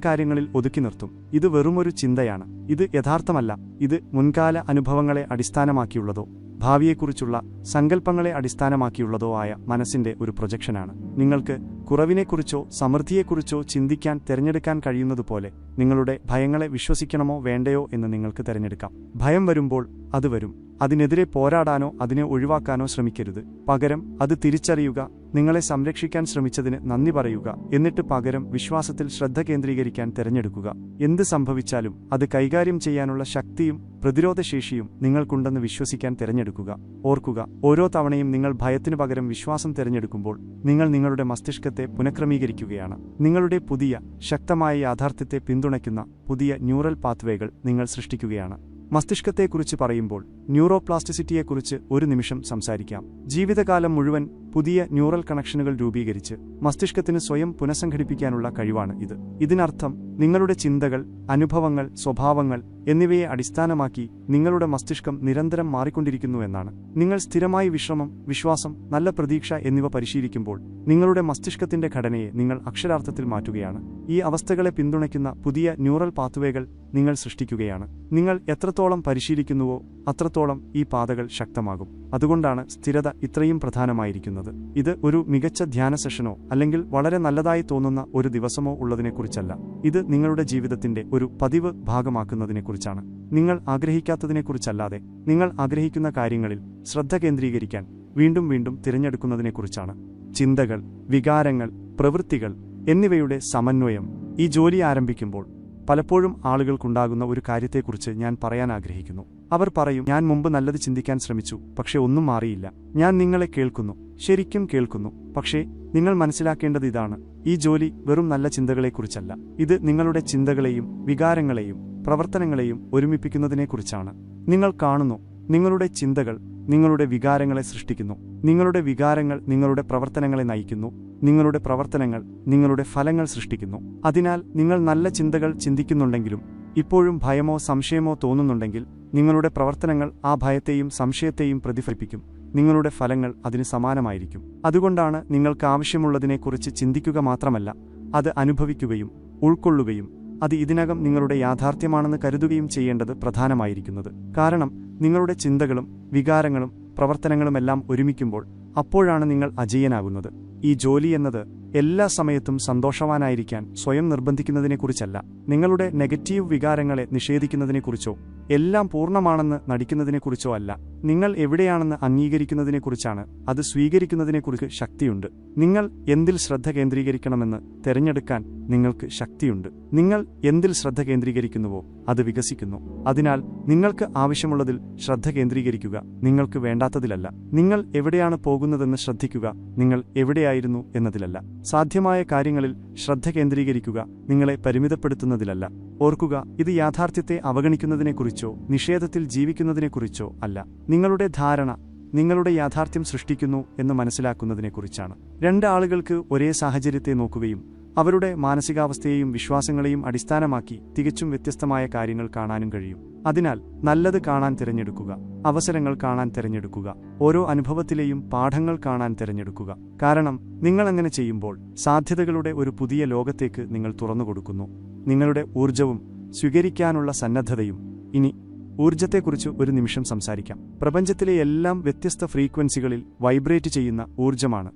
കാര്യങ്ങളിൽ ഒതുക്കി നിർത്തും. ഇത് വെറുമൊരു ചിന്തയാണ്. ഇത് യഥാർത്ഥമല്ല. ഇത് മുൻകാല അനുഭവങ്ങളെ അടിസ്ഥാനമാക്കിയുള്ളതോ ഭാവിയെക്കുറിച്ചുള്ള സങ്കല്പങ്ങളെ അടിസ്ഥാനമാക്കിയുള്ളതോ ആയ മനസ്സിന്റെ ഒരു പ്രൊജക്ഷനാണ്. നിങ്ങൾക്ക് കുറവിനെക്കുറിച്ചോ സമൃദ്ധിയെക്കുറിച്ചോ ചിന്തിക്കാൻ തിരഞ്ഞെടുക്കാൻ കഴിയുന്നതുപോലെ നിങ്ങളുടെ ഭയങ്ങളെ വിശ്വസിക്കണമോ വേണ്ടയോ എന്ന് നിങ്ങൾക്ക് തിരഞ്ഞെടുക്കാം. ഭയം വരുമ്പോൾ അത് വരും. അതിനെതിരെ പോരാടാനോ അതിനെ ഒഴിവാക്കാനോ ശ്രമിക്കരുത്. പകരം അത് തിരിച്ചറിയുക, നിങ്ങളെ സംരക്ഷിക്കാൻ ശ്രമിച്ചതിന് നന്ദി പറയുക, എന്നിട്ട് പകരം വിശ്വാസത്തിൽ ശ്രദ്ധ കേന്ദ്രീകരിക്കാൻ തിരഞ്ഞെടുക്കുക. എന്ത് സംഭവിച്ചാലും അത് കൈകാര്യം ചെയ്യാനുള്ള ശക്തിയും പ്രതിരോധശേഷിയും നിങ്ങൾക്കുണ്ടെന്ന് വിശ്വസിക്കാൻ തിരഞ്ഞെടുക്കുക. ഓർക്കുക, ഓരോ തവണയും നിങ്ങൾ ഭയത്തിനു പകരം വിശ്വാസം തിരഞ്ഞെടുക്കുമ്പോൾ നിങ്ങൾ നിങ്ങളുടെ മസ്തിഷ്കത്തെ പുനഃക്രമീകരിക്കുകയാണ്. നിങ്ങളുടെ പുതിയ ശക്തമായ യാഥാർത്ഥ്യത്തെ പിന്തുണയ്ക്കുന്ന പുതിയ ന്യൂറൽ പാത്വേകൾ നിങ്ങൾ സൃഷ്ടിക്കുകയാണ്. മസ്തിഷ്കത്തെക്കുറിച്ച് പറയുമ്പോൾ ന്യൂറോപ്ലാസ്റ്റിസിറ്റിയെക്കുറിച്ച് ഒരു നിമിഷം സംസാരിക്കാം. ജീവിതകാലം മുഴുവൻ പുതിയ ന്യൂറൽ കണക്ഷനുകൾ രൂപീകരിച്ച് മസ്തിഷ്കത്തിന് സ്വയം പുനഃസംഘടിപ്പിക്കാനുള്ള കഴിവാണ് ഇത്. ഇതിനർത്ഥം നിങ്ങളുടെ ചിന്തകൾ, അനുഭവങ്ങൾ, സ്വഭാവങ്ങൾ എന്നിവയെ അടിസ്ഥാനമാക്കി നിങ്ങളുടെ മസ്തിഷ്കം നിരന്തരം മാറിക്കൊണ്ടിരിക്കുന്നു എന്നാണ്. നിങ്ങൾ സ്ഥിരമായി വിശ്രമം, വിശ്വാസം, നല്ല പ്രതീക്ഷ എന്നിവ പരിശീലിക്കുമ്പോൾ നിങ്ങളുടെ മസ്തിഷ്കത്തിന്റെ ഘടനയെ നിങ്ങൾ അക്ഷരാർത്ഥത്തിൽ മാറ്റുകയാണ്. ഈ അവസ്ഥകളെ പിന്തുണയ്ക്കുന്ന പുതിയ ന്യൂറൽ പാത്വേകൾ നിങ്ങൾ സൃഷ്ടിക്കുകയാണ്. നിങ്ങൾ എത്രത്തോളം പരിശീലിക്കുന്നുവോ അത്രത്തോളം ഈ പാതകൾ ശക്തമാകും. അതുകൊണ്ടാണ് സ്ഥിരത ഇത്രയും പ്രധാനമായിരിക്കുന്നത്. ഇത് ഒരു മികച്ച ധ്യാന സെഷനോ അല്ലെങ്കിൽ വളരെ നല്ലതായി തോന്നുന്ന ഒരു ദിവസമോ ഉള്ളതിനെക്കുറിച്ചല്ല. ഇത് നിങ്ങളുടെ ജീവിതത്തിന്റെ ഒരു പതിവ് ഭാഗമാക്കുന്നതിനെക്കുറിച്ചാണ്. നിങ്ങൾ ആഗ്രഹിക്കാത്തതിനെക്കുറിച്ചല്ലാതെ നിങ്ങൾ ആഗ്രഹിക്കുന്ന കാര്യങ്ങളിൽ ശ്രദ്ധ കേന്ദ്രീകരിക്കാൻ വീണ്ടും വീണ്ടും തിരഞ്ഞെടുക്കുന്നതിനെക്കുറിച്ചാണ്. ചിന്തകൾ, വികാരങ്ങൾ, പ്രവൃത്തികൾ എന്നിവയുടെ സമന്വയം. ഈ ജോലി ആരംഭിക്കുമ്പോൾ പലപ്പോഴും ആളുകൾക്കുണ്ടാകുന്ന ഒരു കാര്യത്തെക്കുറിച്ച് ഞാൻ പറയാൻ ആഗ്രഹിക്കുന്നു. അവർ പറയും, ഞാൻ മുമ്പ് നല്ലത് ചിന്തിക്കാൻ ശ്രമിച്ചു, പക്ഷേ ഒന്നും മാറിയില്ല. ഞാൻ നിങ്ങളെ കേൾക്കുന്നു, ശരിക്കും കേൾക്കുന്നു. പക്ഷേ നിങ്ങൾ മനസ്സിലാക്കേണ്ടത് ഇതാണ്: ഈ ജോലി വെറും നല്ല ചിന്തകളെക്കുറിച്ചല്ല. ഇത് നിങ്ങളുടെ ചിന്തകളെയും വികാരങ്ങളെയും പ്രവർത്തനങ്ങളെയും ഒരുമിപ്പിക്കുന്നതിനെക്കുറിച്ചാണ്. നിങ്ങൾ കാണുന്നു, നിങ്ങളുടെ ചിന്തകൾ നിങ്ങളുടെ വികാരങ്ങളെ സൃഷ്ടിക്കുന്നു. നിങ്ങളുടെ വികാരങ്ങൾ നിങ്ങളുടെ പ്രവർത്തനങ്ങളെ നയിക്കുന്നു. നിങ്ങളുടെ പ്രവർത്തനങ്ങൾ നിങ്ങളുടെ ഫലങ്ങൾ സൃഷ്ടിക്കുന്നു. അതിനാൽ നിങ്ങൾ നല്ല ചിന്തകൾ ചിന്തിക്കുന്നുണ്ടെങ്കിലും ഇപ്പോഴും ഭയമോ സംശയമോ തോന്നുന്നുണ്ടെങ്കിൽ നിങ്ങളുടെ പ്രവർത്തനങ്ങൾ ആ ഭയത്തെയും സംശയത്തെയും പ്രതിഫലിപ്പിക്കും. നിങ്ങളുടെ ഫലങ്ങൾ അതിന് സമാനമായിരിക്കും. അതുകൊണ്ടാണ് നിങ്ങൾക്ക് ആവശ്യമുള്ളതിനെക്കുറിച്ച് ചിന്തിക്കുക മാത്രമല്ല, അത് അനുഭവിക്കുകയും ഉൾക്കൊള്ളുകയും അത് ഇതിനകം നിങ്ങളുടെ യാഥാർത്ഥ്യമാണെന്ന് കരുതുകയും ചെയ്യേണ്ടത് പ്രധാനമായിരിക്കുന്നത്. കാരണം നിങ്ങളുടെ ചിന്തകളും വികാരങ്ങളും പ്രവർത്തനങ്ങളുമെല്ലാം ഒരുമിക്കുമ്പോൾ അപ്പോഴാണ് നിങ്ങൾ അജയ്യനാകുന്നത്. ഈ ജോലി എന്നത് എല്ലാ സമയത്തും സന്തോഷവാനായിരിക്കാൻ സ്വയം നിർബന്ധിക്കുന്നതിനെക്കുറിച്ചല്ല. നിങ്ങളുടെ നെഗറ്റീവ് വികാരങ്ങളെ നിഷേധിക്കുന്നതിനെക്കുറിച്ചോ എല്ലാം പൂർണ്ണമാണെന്ന് നടിക്കുന്നതിനെക്കുറിച്ചോ അല്ല. നിങ്ങൾ എവിടെയാണെന്ന് അംഗീകരിക്കുന്നതിനെക്കുറിച്ചാണ്. അത് സ്വീകരിക്കുന്നതിനെക്കുറിച്ച് ശക്തിയുണ്ട്. നിങ്ങൾ എന്തിൽ ശ്രദ്ധ കേന്ദ്രീകരിക്കണമെന്ന് തിരഞ്ഞെടുക്കാൻ നിങ്ങൾക്ക് ശക്തിയുണ്ട്. നിങ്ങൾ എന്തിൽ ശ്രദ്ധ കേന്ദ്രീകരിക്കുന്നുവോ അത് വികസിക്കുന്നു. അതിനാൽ നിങ്ങൾക്ക് ആവശ്യമുള്ളതിൽ ശ്രദ്ധ കേന്ദ്രീകരിക്കുക, നിങ്ങൾക്ക് വേണ്ടാത്തതിലല്ല. നിങ്ങൾ എവിടെയാണ് പോകുന്നതെന്ന് ശ്രദ്ധിക്കുക, നിങ്ങൾ എവിടെയായിരുന്നു എന്നതിലല്ല. സാധ്യമായ കാര്യങ്ങളിൽ ശ്രദ്ധ കേന്ദ്രീകരിക്കുക, നിങ്ങളെ പരിമിതപ്പെടുത്തുന്നതിലല്ല. ഓർക്കുക, ഇത് യാഥാർത്ഥ്യത്തെ അവഗണിക്കുന്നതിനെക്കുറിച്ചോ നിഷേധത്തിൽ ജീവിക്കുന്നതിനെക്കുറിച്ചോ അല്ല. നിങ്ങളുടെ ധാരണ നിങ്ങളുടെ യാഥാർത്ഥ്യം സൃഷ്ടിക്കുന്നു എന്ന് മനസ്സിലാക്കുന്നതിനെക്കുറിച്ചാണ്. രണ്ട് ആളുകൾക്ക് ഒരേ സാഹചര്യത്തെ നോക്കുകയും അവരുടെ മാനസികാവസ്ഥയെയും വിശ്വാസങ്ങളെയും അടിസ്ഥാനമാക്കി തികച്ചും വ്യത്യസ്തമായ കാര്യങ്ങൾ കാണാനും കഴിയും. അതിനാൽ നല്ലത് കാണാൻ തിരഞ്ഞെടുക്കുക, അവസരങ്ങൾ കാണാൻ തിരഞ്ഞെടുക്കുക, ഓരോ അനുഭവത്തിലെയും പാഠങ്ങൾ കാണാൻ തിരഞ്ഞെടുക്കുക. കാരണം നിങ്ങൾ അങ്ങനെ ചെയ്യുമ്പോൾ സാധ്യതകളുടെ ഒരു പുതിയ ലോകത്തേക്ക് നിങ്ങൾ തുറന്നുകൊടുക്കുന്നു. നിങ്ങളുടെ ഊർജവും സ്വീകരിക്കാനുള്ള സന്നദ്ധതയും. ഇനി ഊർജത്തെക്കുറിച്ച് ഒരു നിമിഷം സംസാരിക്കാം. പ്രപഞ്ചത്തിലെ എല്ലാം വ്യത്യസ്ത ഫ്രീക്വൻസികളിൽ വൈബ്രേറ്റ് ചെയ്യുന്ന ഊർജമാണ്.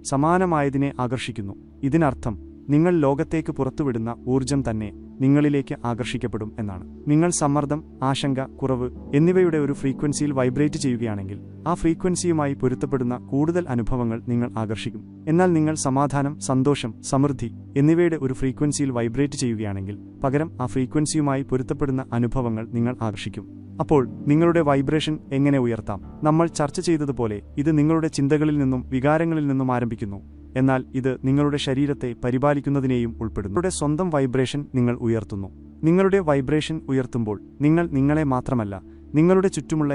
സമാനമായതിനെ ആകർഷിക്കുന്നു. ഇതിനർത്ഥം നിങ്ങൾ ലോകത്തേക്ക് പുറത്തുവിടുന്ന ഊർജം തന്നെ നിങ്ങളിലേക്ക് ആകർഷിക്കപ്പെടും എന്നാണ്. നിങ്ങൾ സമ്മർദ്ദം, ആശങ്ക, കുറവ് എന്നിവയുടെ ഒരു ഫ്രീക്വൻസിയിൽ വൈബ്രേറ്റ് ചെയ്യുകയാണെങ്കിൽ ആ ഫ്രീക്വൻസിയുമായി പൊരുത്തപ്പെടുന്ന കൂടുതൽ അനുഭവങ്ങൾ നിങ്ങൾ ആകർഷിക്കും. എന്നാൽ നിങ്ങൾ സമാധാനം, സന്തോഷം, സമൃദ്ധി എന്നിവയുടെ ഒരു ഫ്രീക്വൻസിയിൽ വൈബ്രേറ്റ് ചെയ്യുകയാണെങ്കിൽ പകരം ആ ഫ്രീക്വൻസിയുമായി പൊരുത്തപ്പെടുന്ന അനുഭവങ്ങൾ നിങ്ങൾ ആകർഷിക്കും. അപ്പോൾ നിങ്ങളുടെ വൈബ്രേഷൻ എങ്ങനെ ഉയർത്താം? നമ്മൾ ചർച്ച ചെയ്തതുപോലെ ഇത് നിങ്ങളുടെ ചിന്തകളിൽ നിന്നും വികാരങ്ങളിൽ നിന്നും ആരംഭിക്കുന്നു. എന്നാൽ ഇത് നിങ്ങളുടെ ശരീരത്തെ പരിപാലിക്കുന്നതിനെയും ഉൾപ്പെടുന്നു. നിങ്ങളുടെ സ്വന്തം വൈബ്രേഷൻ നിങ്ങൾ ഉയർത്തുന്നു. നിങ്ങളുടെ വൈബ്രേഷൻ ഉയർത്തുമ്പോൾ നിങ്ങൾ നിങ്ങളെ മാത്രമല്ല, നിങ്ങളുടെ ചുറ്റുമുള്ള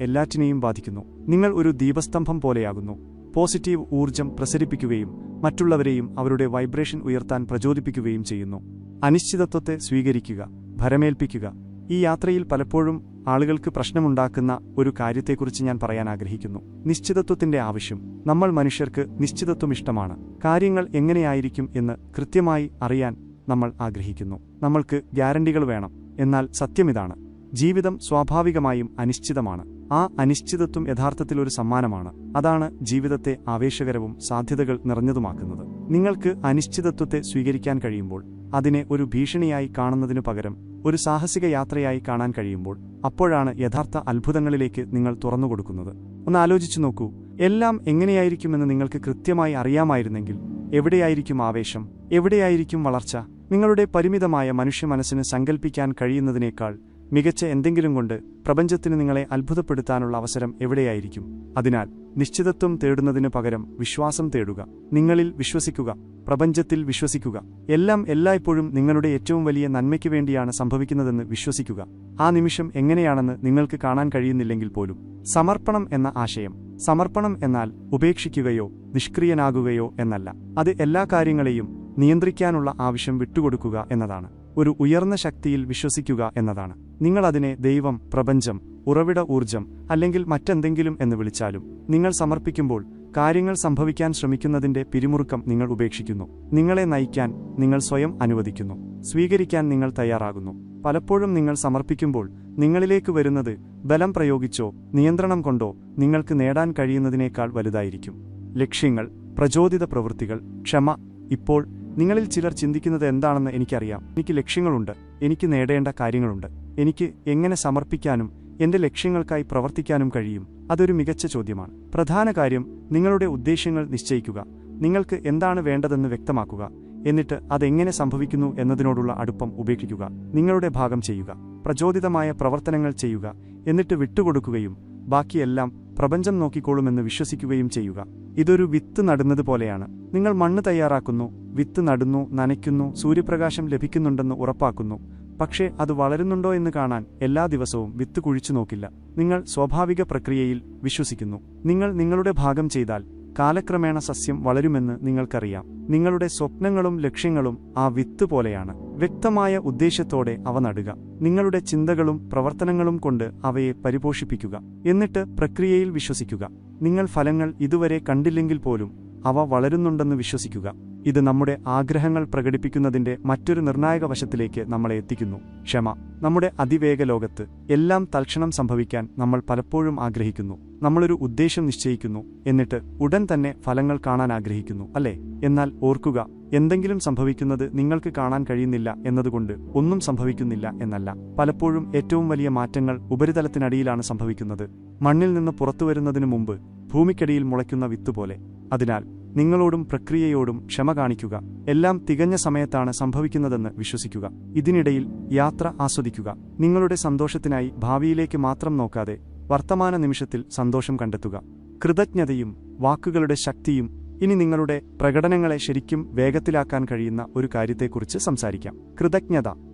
എല്ലാറ്റിനെയും ബാധിക്കുന്നു. നിങ്ങൾ ഒരു ദീപസ്തംഭം പോലെയാകുന്നു. പോസിറ്റീവ് ഊർജം പ്രസരിപ്പിക്കുകയും മറ്റുള്ളവരെയും അവരുടെ വൈബ്രേഷൻ ഉയർത്താൻ പ്രചോദിപ്പിക്കുകയും ചെയ്യുന്നു. അനിശ്ചിതത്വത്തെ സ്വീകരിക്കുക, ഭരമേൽപ്പിക്കുക. ഈ യാത്രയിൽ പലപ്പോഴും ആളുകൾക്ക് പ്രശ്നമുണ്ടാക്കുന്ന ഒരു കാര്യത്തെക്കുറിച്ച് ഞാൻ പറയാൻ ആഗ്രഹിക്കുന്നു: നിശ്ചിതത്വത്തിന്റെ ആവശ്യം. നമ്മൾ മനുഷ്യർക്ക് നിശ്ചിതത്വം ഇഷ്ടമാണ്. കാര്യങ്ങൾ എങ്ങനെയായിരിക്കും എന്ന് കൃത്യമായി അറിയാൻ നമ്മൾ ആഗ്രഹിക്കുന്നു. നമ്മൾക്ക് ഗ്യാരണ്ടികൾ വേണം. എന്നാൽ സത്യമിതാണ്, ജീവിതം സ്വാഭാവികമായും അനിശ്ചിതമാണ്. ആ അനിശ്ചിതത്വം യഥാർത്ഥത്തിൽ ഒരു സമ്മാനമാണ്. അതാണ് ജീവിതത്തെ ആവേശകരവും സാധ്യതകൾ നിറഞ്ഞതുമാക്കുന്നത്. നിങ്ങൾക്ക് അനിശ്ചിതത്വത്തെ സ്വീകരിക്കാൻ കഴിയുമ്പോൾ, അതിനെ ഒരു ഭീഷണിയായി കാണുന്നതിനു പകരം ഒരു സാഹസിക യാത്രയായി കാണാൻ കഴിയുമ്പോൾ, അപ്പോഴാണ് യഥാർത്ഥ അത്ഭുതങ്ങളിലേക്ക് നിങ്ങൾ തുറന്നുകൊടുക്കുന്നത്. ഒന്ന് ആലോചിച്ചു നോക്കൂ, എല്ലാം എങ്ങനെയായിരിക്കുമെന്ന് നിങ്ങൾക്ക് കൃത്യമായി അറിയാമായിരുന്നെങ്കിൽ എവിടെയായിരിക്കും ആവേശം, എവിടെയായിരിക്കും വളർച്ച? നിങ്ങളുടെ പരിമിതമായ മനുഷ്യ മനസ്സിന് സങ്കല്പിക്കാൻ കഴിയുന്നതിനേക്കാൾ മികച്ച എന്തെങ്കിലും കൊണ്ട് പ്രപഞ്ചത്തിന് നിങ്ങളെ അത്ഭുതപ്പെടുത്താനുള്ള അവസരം എവിടെയായിരിക്കും? അതിനാൽ നിശ്ചിതത്വം തേടുന്നതിനു പകരം വിശ്വാസം തേടുക. നിങ്ങളിൽ വിശ്വസിക്കുക, പ്രപഞ്ചത്തിൽ വിശ്വസിക്കുക. എല്ലാം എല്ലായ്പ്പോഴും നിങ്ങളുടെ ഏറ്റവും വലിയ നന്മയ്ക്ക് വേണ്ടിയാണ് സംഭവിക്കുന്നതെന്ന് വിശ്വസിക്കുക. ആ നിമിഷം എങ്ങനെയാണെന്ന് നിങ്ങൾക്ക് കാണാൻ കഴിയുന്നില്ലെങ്കിൽ പോലും. സമർപ്പണം എന്ന ആശയം. സമർപ്പണം എന്നാൽ ഉപേക്ഷിക്കുകയോ നിഷ്ക്രിയനാകുകയോ എന്നല്ല. അത് എല്ലാ കാര്യങ്ങളെയും നിയന്ത്രിക്കാനുള്ള ആവശ്യം വിട്ടുകൊടുക്കുക എന്നതാണ്. ഒരു ഉയർന്ന ശക്തിയിൽ വിശ്വസിക്കുക എന്നതാണ്. നിങ്ങൾ അതിനെ ദൈവം, പ്രപഞ്ചം, ഉറവിട ഊർജം അല്ലെങ്കിൽ മറ്റെന്തെങ്കിലും എന്ന് വിളിച്ചാലും, നിങ്ങൾ സമർപ്പിക്കുമ്പോൾ കാര്യങ്ങൾ സംഭവിക്കാൻ ശ്രമിക്കുന്നതിന്റെ പിരിമുറുക്കം നിങ്ങൾ ഉപേക്ഷിക്കുന്നു. നിങ്ങളെ നയിക്കാൻ നിങ്ങൾ സ്വയം അനുവദിക്കുന്നു. സ്വീകരിക്കാൻ നിങ്ങൾ തയ്യാറാകുന്നു. പലപ്പോഴും നിങ്ങൾ സമർപ്പിക്കുമ്പോൾ നിങ്ങളിലേക്ക് വരുന്നത് ബലം പ്രയോഗിച്ചോ നിയന്ത്രണം കൊണ്ടോ നിങ്ങൾക്ക് നേടാൻ കഴിയുന്നതിനേക്കാൾ വലുതായിരിക്കും. ലക്ഷ്യങ്ങൾ, പ്രചോദിത പ്രവൃത്തികൾ, ക്ഷമ. ഇപ്പോൾ നിങ്ങളിൽ ചിലർ ചിന്തിക്കുന്നത് എന്താണെന്ന് എനിക്കറിയാം. എനിക്ക് ലക്ഷ്യങ്ങളുണ്ട്, എനിക്ക് നേടേണ്ട കാര്യങ്ങളുണ്ട്, എനിക്ക് എങ്ങനെ സമർപ്പിക്കാനും എന്റെ ലക്ഷ്യങ്ങൾക്കായി പ്രവർത്തിക്കാനും കഴിയും? അതൊരു മികച്ച ചോദ്യമാണ്. പ്രധാന കാര്യം നിങ്ങളുടെ ഉദ്ദേശ്യങ്ങൾ നിശ്ചയിക്കുക. നിങ്ങൾക്ക് എന്താണ് വേണ്ടതെന്ന് വ്യക്തമാക്കുക. എന്നിട്ട് അതെങ്ങനെ സംഭവിക്കുന്നു എന്നതിനോടുള്ള അടുപ്പം ഉപേക്ഷിക്കുക. നിങ്ങളുടെ ഭാഗം ചെയ്യുക, പ്രചോദിതമായ പ്രവർത്തനങ്ങൾ ചെയ്യുക, എന്നിട്ട് വിട്ടുകൊടുക്കുകയും ബാക്കിയെല്ലാം പ്രപഞ്ചം നോക്കിക്കോളുമെന്ന് വിശ്വസിക്കുകയും ചെയ്യുക. ഇതൊരു വിത്ത് നടുന്നത് പോലെയാണ്. നിങ്ങൾ മണ്ണ് തയ്യാറാക്കുന്നു, വിത്ത് നടുന്നു, നനയ്ക്കുന്നു, സൂര്യപ്രകാശം ലഭിക്കുന്നുണ്ടെന്ന് ഉറപ്പാക്കുന്നു. പക്ഷേ അത് വളരുന്നുണ്ടോ എന്ന് കാണാൻ എല്ലാ ദിവസവും വിത്ത് കുഴിച്ചു നോക്കില്ല. നിങ്ങൾ സ്വാഭാവിക പ്രക്രിയയിൽ വിശ്വസിക്കുന്നു. നിങ്ങൾ നിങ്ങളുടെ ഭാഗം ചെയ്താൽ കാലക്രമേണ സസ്യം വളരുമെന്ന് നിങ്ങൾക്കറിയാം. നിങ്ങളുടെ സ്വപ്നങ്ങളും ലക്ഷ്യങ്ങളും ആ വിത്ത് പോലെയാണ്. വ്യക്തമായ ഉദ്ദേശ്യത്തോടെ അവ നടുക. നിങ്ങളുടെ ചിന്തകളും പ്രവർത്തനങ്ങളും കൊണ്ട് അവയെ പരിപോഷിപ്പിക്കുക. എന്നിട്ട് പ്രക്രിയയിൽ വിശ്വസിക്കുക. നിങ്ങൾ ഫലങ്ങൾ ഇതുവരെ കണ്ടില്ലെങ്കിൽ പോലും അവ വളരുന്നുണ്ടെന്ന് വിശ്വസിക്കുക. ഇത് നമ്മുടെ ആഗ്രഹങ്ങൾ പ്രകടിപ്പിക്കുന്നതിന്റെ മറ്റൊരു നിർണായക വശത്തിലേക്ക് നമ്മളെ എത്തിക്കുന്നു: ക്ഷമ. നമ്മുടെ അതിവേഗ ലോകത്ത് എല്ലാം തൽക്ഷണം സംഭവിക്കാൻ നമ്മൾ പലപ്പോഴും ആഗ്രഹിക്കുന്നു. നമ്മളൊരു ഉദ്ദേശം നിശ്ചയിക്കുന്നു, എന്നിട്ട് ഉടൻ തന്നെ ഫലങ്ങൾ കാണാൻ ആഗ്രഹിക്കുന്നു, അല്ലേ? എന്നാൽ ഓർക്കുക, എന്തെങ്കിലും സംഭവിക്കുന്നത് നിങ്ങൾക്ക് കാണാൻ കഴിയുന്നില്ല എന്നതുകൊണ്ട് ഒന്നും സംഭവിക്കുന്നില്ല എന്നല്ല. പലപ്പോഴും ഏറ്റവും വലിയ മാറ്റങ്ങൾ ഉപരിതലത്തിനടിയിലാണ് സംഭവിക്കുന്നത്, മണ്ണിൽ നിന്ന് പുറത്തുവരുന്നതിനു മുമ്പ് ഭൂമിക്കടിയിൽ മുളയ്ക്കുന്ന വിത്തുപോലെ. അതിനാൽ നിങ്ങളോടും പ്രക്രിയയോടും ക്ഷമ കാണിക്കുക. എല്ലാം തികഞ്ഞ സമയത്താണ് സംഭവിക്കുന്നതെന്ന് വിശ്വസിക്കുക. ഇതിനിടയിൽ യാത്ര ആസ്വദിക്കുക. നിങ്ങളുടെ സന്തോഷത്തിനായി ഭാവിയിലേക്ക് മാത്രം നോക്കാതെ വർത്തമാന നിമിഷത്തിൽ സന്തോഷം കണ്ടെത്തുക. കൃതജ്ഞതയും വാക്കുകളുടെ ശക്തിയും. ഇനി നിങ്ങളുടെ പ്രകടനങ്ങളെ ശരിക്കും വേഗത്തിലാക്കാൻ കഴിയുന്ന ഒരു കാര്യത്തെക്കുറിച്ച് സംസാരിക്കാം.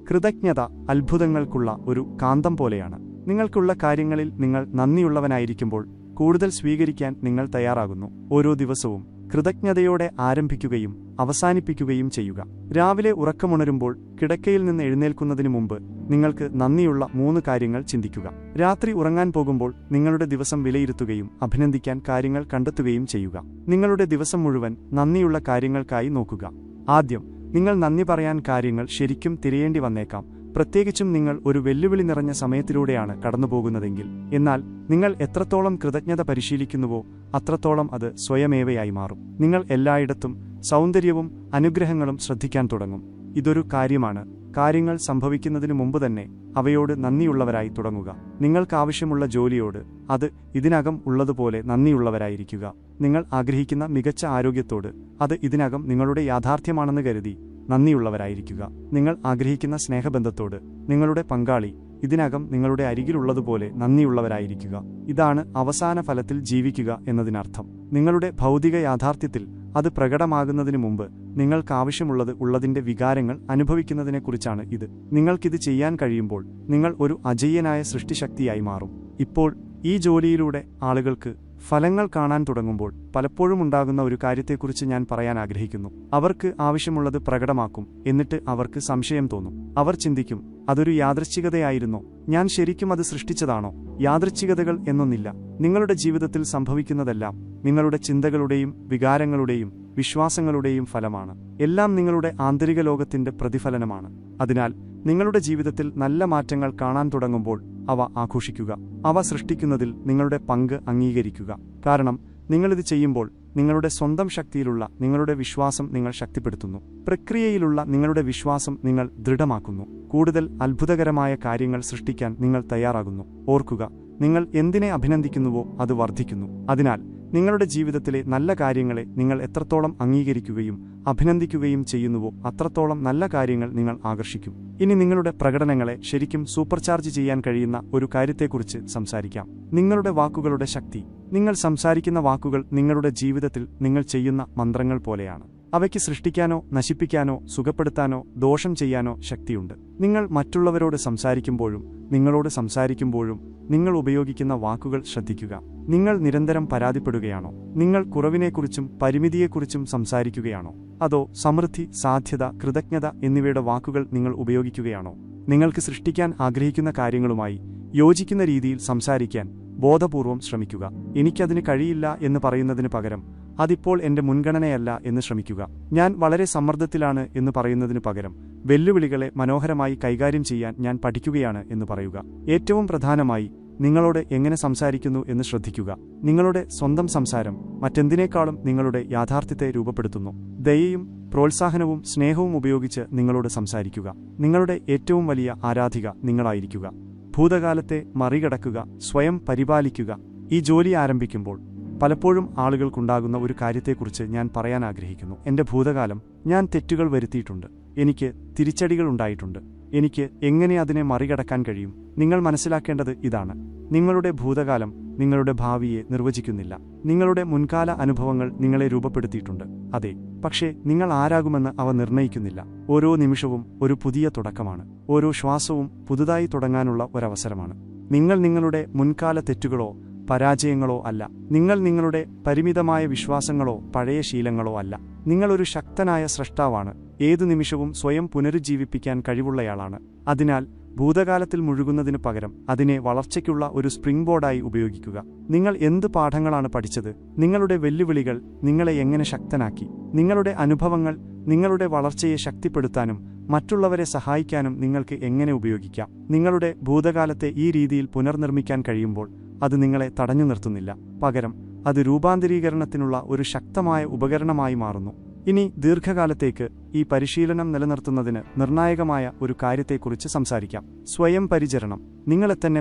കൃതജ്ഞത അത്ഭുതങ്ങൾക്കുള്ള ഒരു കാന്തം പോലെയാണ്. നിങ്ങൾക്കുള്ള കാര്യങ്ങളിൽ നിങ്ങൾ നന്ദിയുള്ളവനായിരിക്കുമ്പോൾ കൂടുതൽ സ്വീകരിക്കാൻ നിങ്ങൾ തയ്യാറാകുന്നു. ഓരോ ദിവസവും കൃതജ്ഞതയോടെ ആരംഭിക്കുകയും അവസാനിപ്പിക്കുകയും ചെയ്യുക. രാവിലെ ഉറക്കമുണരുമ്പോൾ കിടക്കയിൽ നിന്ന് എഴുന്നേൽക്കുന്നതിനു മുമ്പ് നിങ്ങൾക്ക് നന്ദിയുള്ള 3 കാര്യങ്ങൾ ചിന്തിക്കുക. രാത്രി ഉറങ്ങാൻ പോകുമ്പോൾ നിങ്ങളുടെ ദിവസം വിലയിരുത്തുകയും അഭിനന്ദിക്കാൻ കാര്യങ്ങൾ കണ്ടെത്തുകയും ചെയ്യുക. നിങ്ങളുടെ ദിവസം മുഴുവൻ നന്ദിയുള്ള കാര്യങ്ങൾക്കായി നോക്കുക. ആദ്യം, നിങ്ങൾ നന്ദി പറയാൻ കാര്യങ്ങൾ ശരിക്കും തിരയേണ്ടി വന്നേക്കാം, പ്രത്യേകിച്ചും നിങ്ങൾ ഒരു വെല്ലുവിളി നിറഞ്ഞ സമയത്തിലൂടെയാണ് കടന്നുപോകുന്നതെങ്കിൽ. എന്നാൽ നിങ്ങൾ എത്രത്തോളം കൃതജ്ഞത പരിശീലിക്കുന്നുവോ അത്രത്തോളം അത് സ്വയമേവയായി മാറും. നിങ്ങൾ എല്ലായിടത്തും സൗന്ദര്യവും അനുഗ്രഹങ്ങളും ശ്രദ്ധിക്കാൻ തുടങ്ങും. ഇതൊരു കാര്യമാണ്. കാര്യങ്ങൾ സംഭവിക്കുന്നതിനു മുമ്പ് തന്നെ അവയോട് നന്ദിയുള്ളവരായി തുടങ്ങുക. നിങ്ങൾക്കാവശ്യമുള്ള ജോലിയോട് അത് ഇതിനകം ഉള്ളതുപോലെ നന്ദിയുള്ളവരായിരിക്കുക. നിങ്ങൾ ആഗ്രഹിക്കുന്ന മികച്ച ആരോഗ്യത്തോട് അത് ഇതിനകം നിങ്ങളുടെ യാഥാർത്ഥ്യമാണെന്ന് കരുതി നന്ദിയുള്ളവരായിരിക്കുക. നിങ്ങൾ ആഗ്രഹിക്കുന്ന സ്നേഹബന്ധത്തോട് നിങ്ങളുടെ പങ്കാളി ഇതിനകം നിങ്ങളുടെ അരികിലുള്ളതുപോലെ നന്ദിയുള്ളവരായിരിക്കുക. ഇതാണ് അവസാന ഫലത്തിൽ ജീവിക്കുക എന്നതിനർത്ഥം. നിങ്ങളുടെ ഭൗതിക യാഥാർത്ഥ്യത്തിൽ അത് പ്രകടമാകുന്നതിനു മുമ്പ് നിങ്ങൾക്കാവശ്യമുള്ളത് ഉള്ളതിന്റെ വികാരങ്ങൾ അനുഭവിക്കുന്നതിനെക്കുറിച്ചാണ് ഇത്. നിങ്ങൾക്കിത് ചെയ്യാൻ കഴിയുമ്പോൾ നിങ്ങൾ ഒരു അജയ്യനായ സൃഷ്ടിശക്തിയായി മാറും. ഇപ്പോൾ ഈ ജോലിയിലൂടെ ആളുകൾക്ക് ഫലങ്ങൾ കാണാൻ തുടങ്ങുമ്പോൾ പലപ്പോഴും ഉണ്ടാകുന്ന ഒരു കാര്യത്തെക്കുറിച്ച് ഞാൻ പറയാൻ ആഗ്രഹിക്കുന്നു. അവർക്ക് ആവശ്യമുള്ളത് പ്രകടമാക്കും, എന്നിട്ട് അവർക്ക് സംശയം തോന്നും. അവർ ചിന്തിക്കും, അതൊരു യാദൃച്ഛികതയായിരുന്നോ? ഞാൻ ശരിക്കും അത് സൃഷ്ടിച്ചതാണോ? യാദൃച്ഛികതകൾ എന്നൊന്നില്ല. നിങ്ങളുടെ ജീവിതത്തിൽ സംഭവിക്കുന്നതെല്ലാം നിങ്ങളുടെ ചിന്തകളുടെയും വികാരങ്ങളുടെയും വിശ്വാസങ്ങളുടെയും ഫലമാണ്. എല്ലാം നിങ്ങളുടെ ആന്തരിക ലോകത്തിന്റെ പ്രതിഫലനമാണ്. അതിനാൽ നിങ്ങളുടെ ജീവിതത്തിൽ നല്ല മാറ്റങ്ങൾ കാണാൻ തുടങ്ങുമ്പോൾ അവ ആഘോഷിക്കുക. അവ സൃഷ്ടിക്കുന്നതിൽ നിങ്ങളുടെ പങ്ക് അംഗീകരിക്കുക. കാരണം നിങ്ങളിത് ചെയ്യുമ്പോൾ നിങ്ങളുടെ സ്വന്തം ശക്തിയിലുള്ള നിങ്ങളുടെ വിശ്വാസം നിങ്ങൾ ശക്തിപ്പെടുത്തുന്നു. പ്രക്രിയയിലുള്ള നിങ്ങളുടെ വിശ്വാസം നിങ്ങൾ ദൃഢമാക്കുന്നു. കൂടുതൽ അത്ഭുതകരമായ കാര്യങ്ങൾ സൃഷ്ടിക്കാൻ നിങ്ങൾ തയ്യാറാകുന്നു. ഓർക്കുക, നിങ്ങൾ എന്തിനെ അഭിനന്ദിക്കുന്നുവോ അത് വർദ്ധിക്കുന്നു. അതിനാൽ നിങ്ങളുടെ ജീവിതത്തിലെ നല്ല കാര്യങ്ങളെ നിങ്ങൾ എത്രത്തോളം അംഗീകരിക്കുകയും അഭിനന്ദിക്കുകയും ചെയ്യുന്നുവോ അത്രത്തോളം നല്ല കാര്യങ്ങൾ നിങ്ങൾ ആകർഷിക്കും. ഇനി നിങ്ങളുടെ പ്രകടനങ്ങളെ ശരിക്കും സൂപ്പർചാർജ് ചെയ്യാൻ കഴിയുന്ന ഒരു കാര്യത്തെക്കുറിച്ച് സംസാരിക്കാം. നിങ്ങളുടെ വാക്കുകളുടെ ശക്തി. നിങ്ങൾ സംസാരിക്കുന്ന വാക്കുകൾ നിങ്ങളുടെ ജീവിതത്തിൽ നിങ്ങൾ ചെയ്യുന്ന മന്ത്രങ്ങൾ പോലെയാണ്. അവയ്ക്ക് സൃഷ്ടിക്കാനോ നശിപ്പിക്കാനോ സുഖപ്പെടുത്താനോ ദോഷം ചെയ്യാനോ ശക്തിയുണ്ട്. നിങ്ങൾ മറ്റുള്ളവരോട് സംസാരിക്കുമ്പോഴും നിങ്ങളോട് സംസാരിക്കുമ്പോഴും നിങ്ങൾ ഉപയോഗിക്കുന്ന വാക്കുകൾ ശ്രദ്ധിക്കുക. നിങ്ങൾ നിരന്തരം പരാതിപ്പെടുകയാണോ? നിങ്ങൾ കുറവിനെക്കുറിച്ചും പരിമിതിയെക്കുറിച്ചും സംസാരിക്കുകയാണോ? അതോ സമൃദ്ധി, സാധ്യത, കൃതജ്ഞത എന്നിവയുടെ വാക്കുകൾ നിങ്ങൾ ഉപയോഗിക്കുകയാണോ? നിങ്ങൾക്ക് സൃഷ്ടിക്കാൻ ആഗ്രഹിക്കുന്ന കാര്യങ്ങളുമായി യോജിക്കുന്ന രീതിയിൽ സംസാരിക്കാൻ ബോധപൂർവം ശ്രമിക്കുക. എനിക്കതിന് കഴിയില്ല എന്ന് പറയുന്നതിന് പകരം അതിപ്പോൾ എന്റെ മുൻഗണനയല്ല എന്ന് ശ്രമിക്കുക. ഞാൻ വളരെ സമ്മർദ്ദത്തിലാണ് എന്ന് പറയുന്നതിനു പകരം വെല്ലുവിളികളെ മനോഹരമായി കൈകാര്യം ചെയ്യാൻ ഞാൻ പഠിക്കുകയാണ് എന്ന് പറയുക. ഏറ്റവും പ്രധാനമായി, നിങ്ങളോട് എങ്ങനെ സംസാരിക്കുന്നു എന്ന് ശ്രദ്ധിക്കുക. നിങ്ങളുടെ സ്വന്തം സംസാരം മറ്റെന്തിനേക്കാളും നിങ്ങളുടെ യാഥാർത്ഥ്യത്തെ രൂപപ്പെടുത്തുന്നു. ദയയും പ്രോത്സാഹനവും സ്നേഹവും ഉപയോഗിച്ച് നിങ്ങളോട് സംസാരിക്കുക. നിങ്ങളുടെ ഏറ്റവും വലിയ ആരാധിക നിങ്ങളായിരിക്കുക. ഭൂതകാലത്തെ മറികടക്കുക, സ്വയം പരിപാലിക്കുക. ഈ ജോലി ആരംഭിക്കുമ്പോൾ പലപ്പോഴും ആളുകൾക്കുണ്ടാകുന്ന ഒരു കാര്യത്തെക്കുറിച്ച് ഞാൻ പറയാൻ ആഗ്രഹിക്കുന്നു. എന്റെ ഭൂതകാലം, ഞാൻ തെറ്റുകൾ വരുത്തിയിട്ടുണ്ട്, എനിക്ക് തിരിച്ചടികൾ ഉണ്ടായിട്ടുണ്ട്, എനിക്ക് എങ്ങനെ അതിനെ മറികടക്കാൻ കഴിയും? നിങ്ങൾ മനസ്സിലാക്കേണ്ടത് ഇതാണ്: നിങ്ങളുടെ ഭൂതകാലം നിങ്ങളുടെ ഭാവിയെ നിർവചിക്കുന്നില്ല. നിങ്ങളുടെ മുൻകാല അനുഭവങ്ങൾ നിങ്ങളെ രൂപപ്പെടുത്തിയിട്ടുണ്ട്, അതെ, പക്ഷേ നിങ്ങൾ ആരാകുമെന്ന് അവ നിർണ്ണയിക്കുന്നില്ല. ഓരോ നിമിഷവും ഒരു പുതിയ തുടക്കമാണ്. ഓരോ ശ്വാസവും പുതുതായി തുടങ്ങാനുള്ള ഒരവസരമാണ്. നിങ്ങൾ നിങ്ങളുടെ മുൻകാല തെറ്റുകളോ പരാജയങ്ങളോ അല്ല. നിങ്ങൾ നിങ്ങളുടെ പരിമിതമായ വിശ്വാസങ്ങളോ പഴയ ശീലങ്ങളോ അല്ല. നിങ്ങളൊരു ശക്തനായ സ്രഷ്ടാവാണ്. ഏതു നിമിഷവും സ്വയം പുനരുജ്ജീവിപ്പിക്കാൻ കഴിവുള്ളയാളാണ്. അതിനാൽ ഭൂതകാലത്തിൽ മുഴുകുന്നതിനു പകരം അതിനെ വളർച്ചയ്ക്കുള്ള ഒരു സ്പ്രിംഗ് ബോർഡായി ഉപയോഗിക്കുക. നിങ്ങൾ എന്ത് പാഠങ്ങളാണ് പഠിച്ചത്? നിങ്ങളുടെ വെല്ലുവിളികൾ നിങ്ങളെ എങ്ങനെ ശക്തനാക്കി? നിങ്ങളുടെ അനുഭവങ്ങൾ നിങ്ങളുടെ വളർച്ചയെ ശക്തിപ്പെടുത്താനും മറ്റുള്ളവരെ സഹായിക്കാനും നിങ്ങൾക്ക് എങ്ങനെ ഉപയോഗിക്കാം? നിങ്ങളുടെ ഭൂതകാലത്തെ ഈ രീതിയിൽ പുനർനിർമ്മിക്കാൻ കഴിയുമ്പോൾ അത് നിങ്ങളെ തടഞ്ഞു നിർത്തുന്നില്ല. പകരം അത് രൂപാന്തരീകരണത്തിനുള്ള ഒരു ശക്തമായ ഉപകരണമായി മാറുന്നു. ഇനി ദീർഘകാലത്തേക്ക് ഈ പരിശീലനം നിലനിർത്തുന്നതിന് നിർണായകമായ ഒരു കാര്യത്തെക്കുറിച്ച് സംസാരിക്കാം. സ്വയം പരിചരണം. നിങ്ങളെ തന്നെ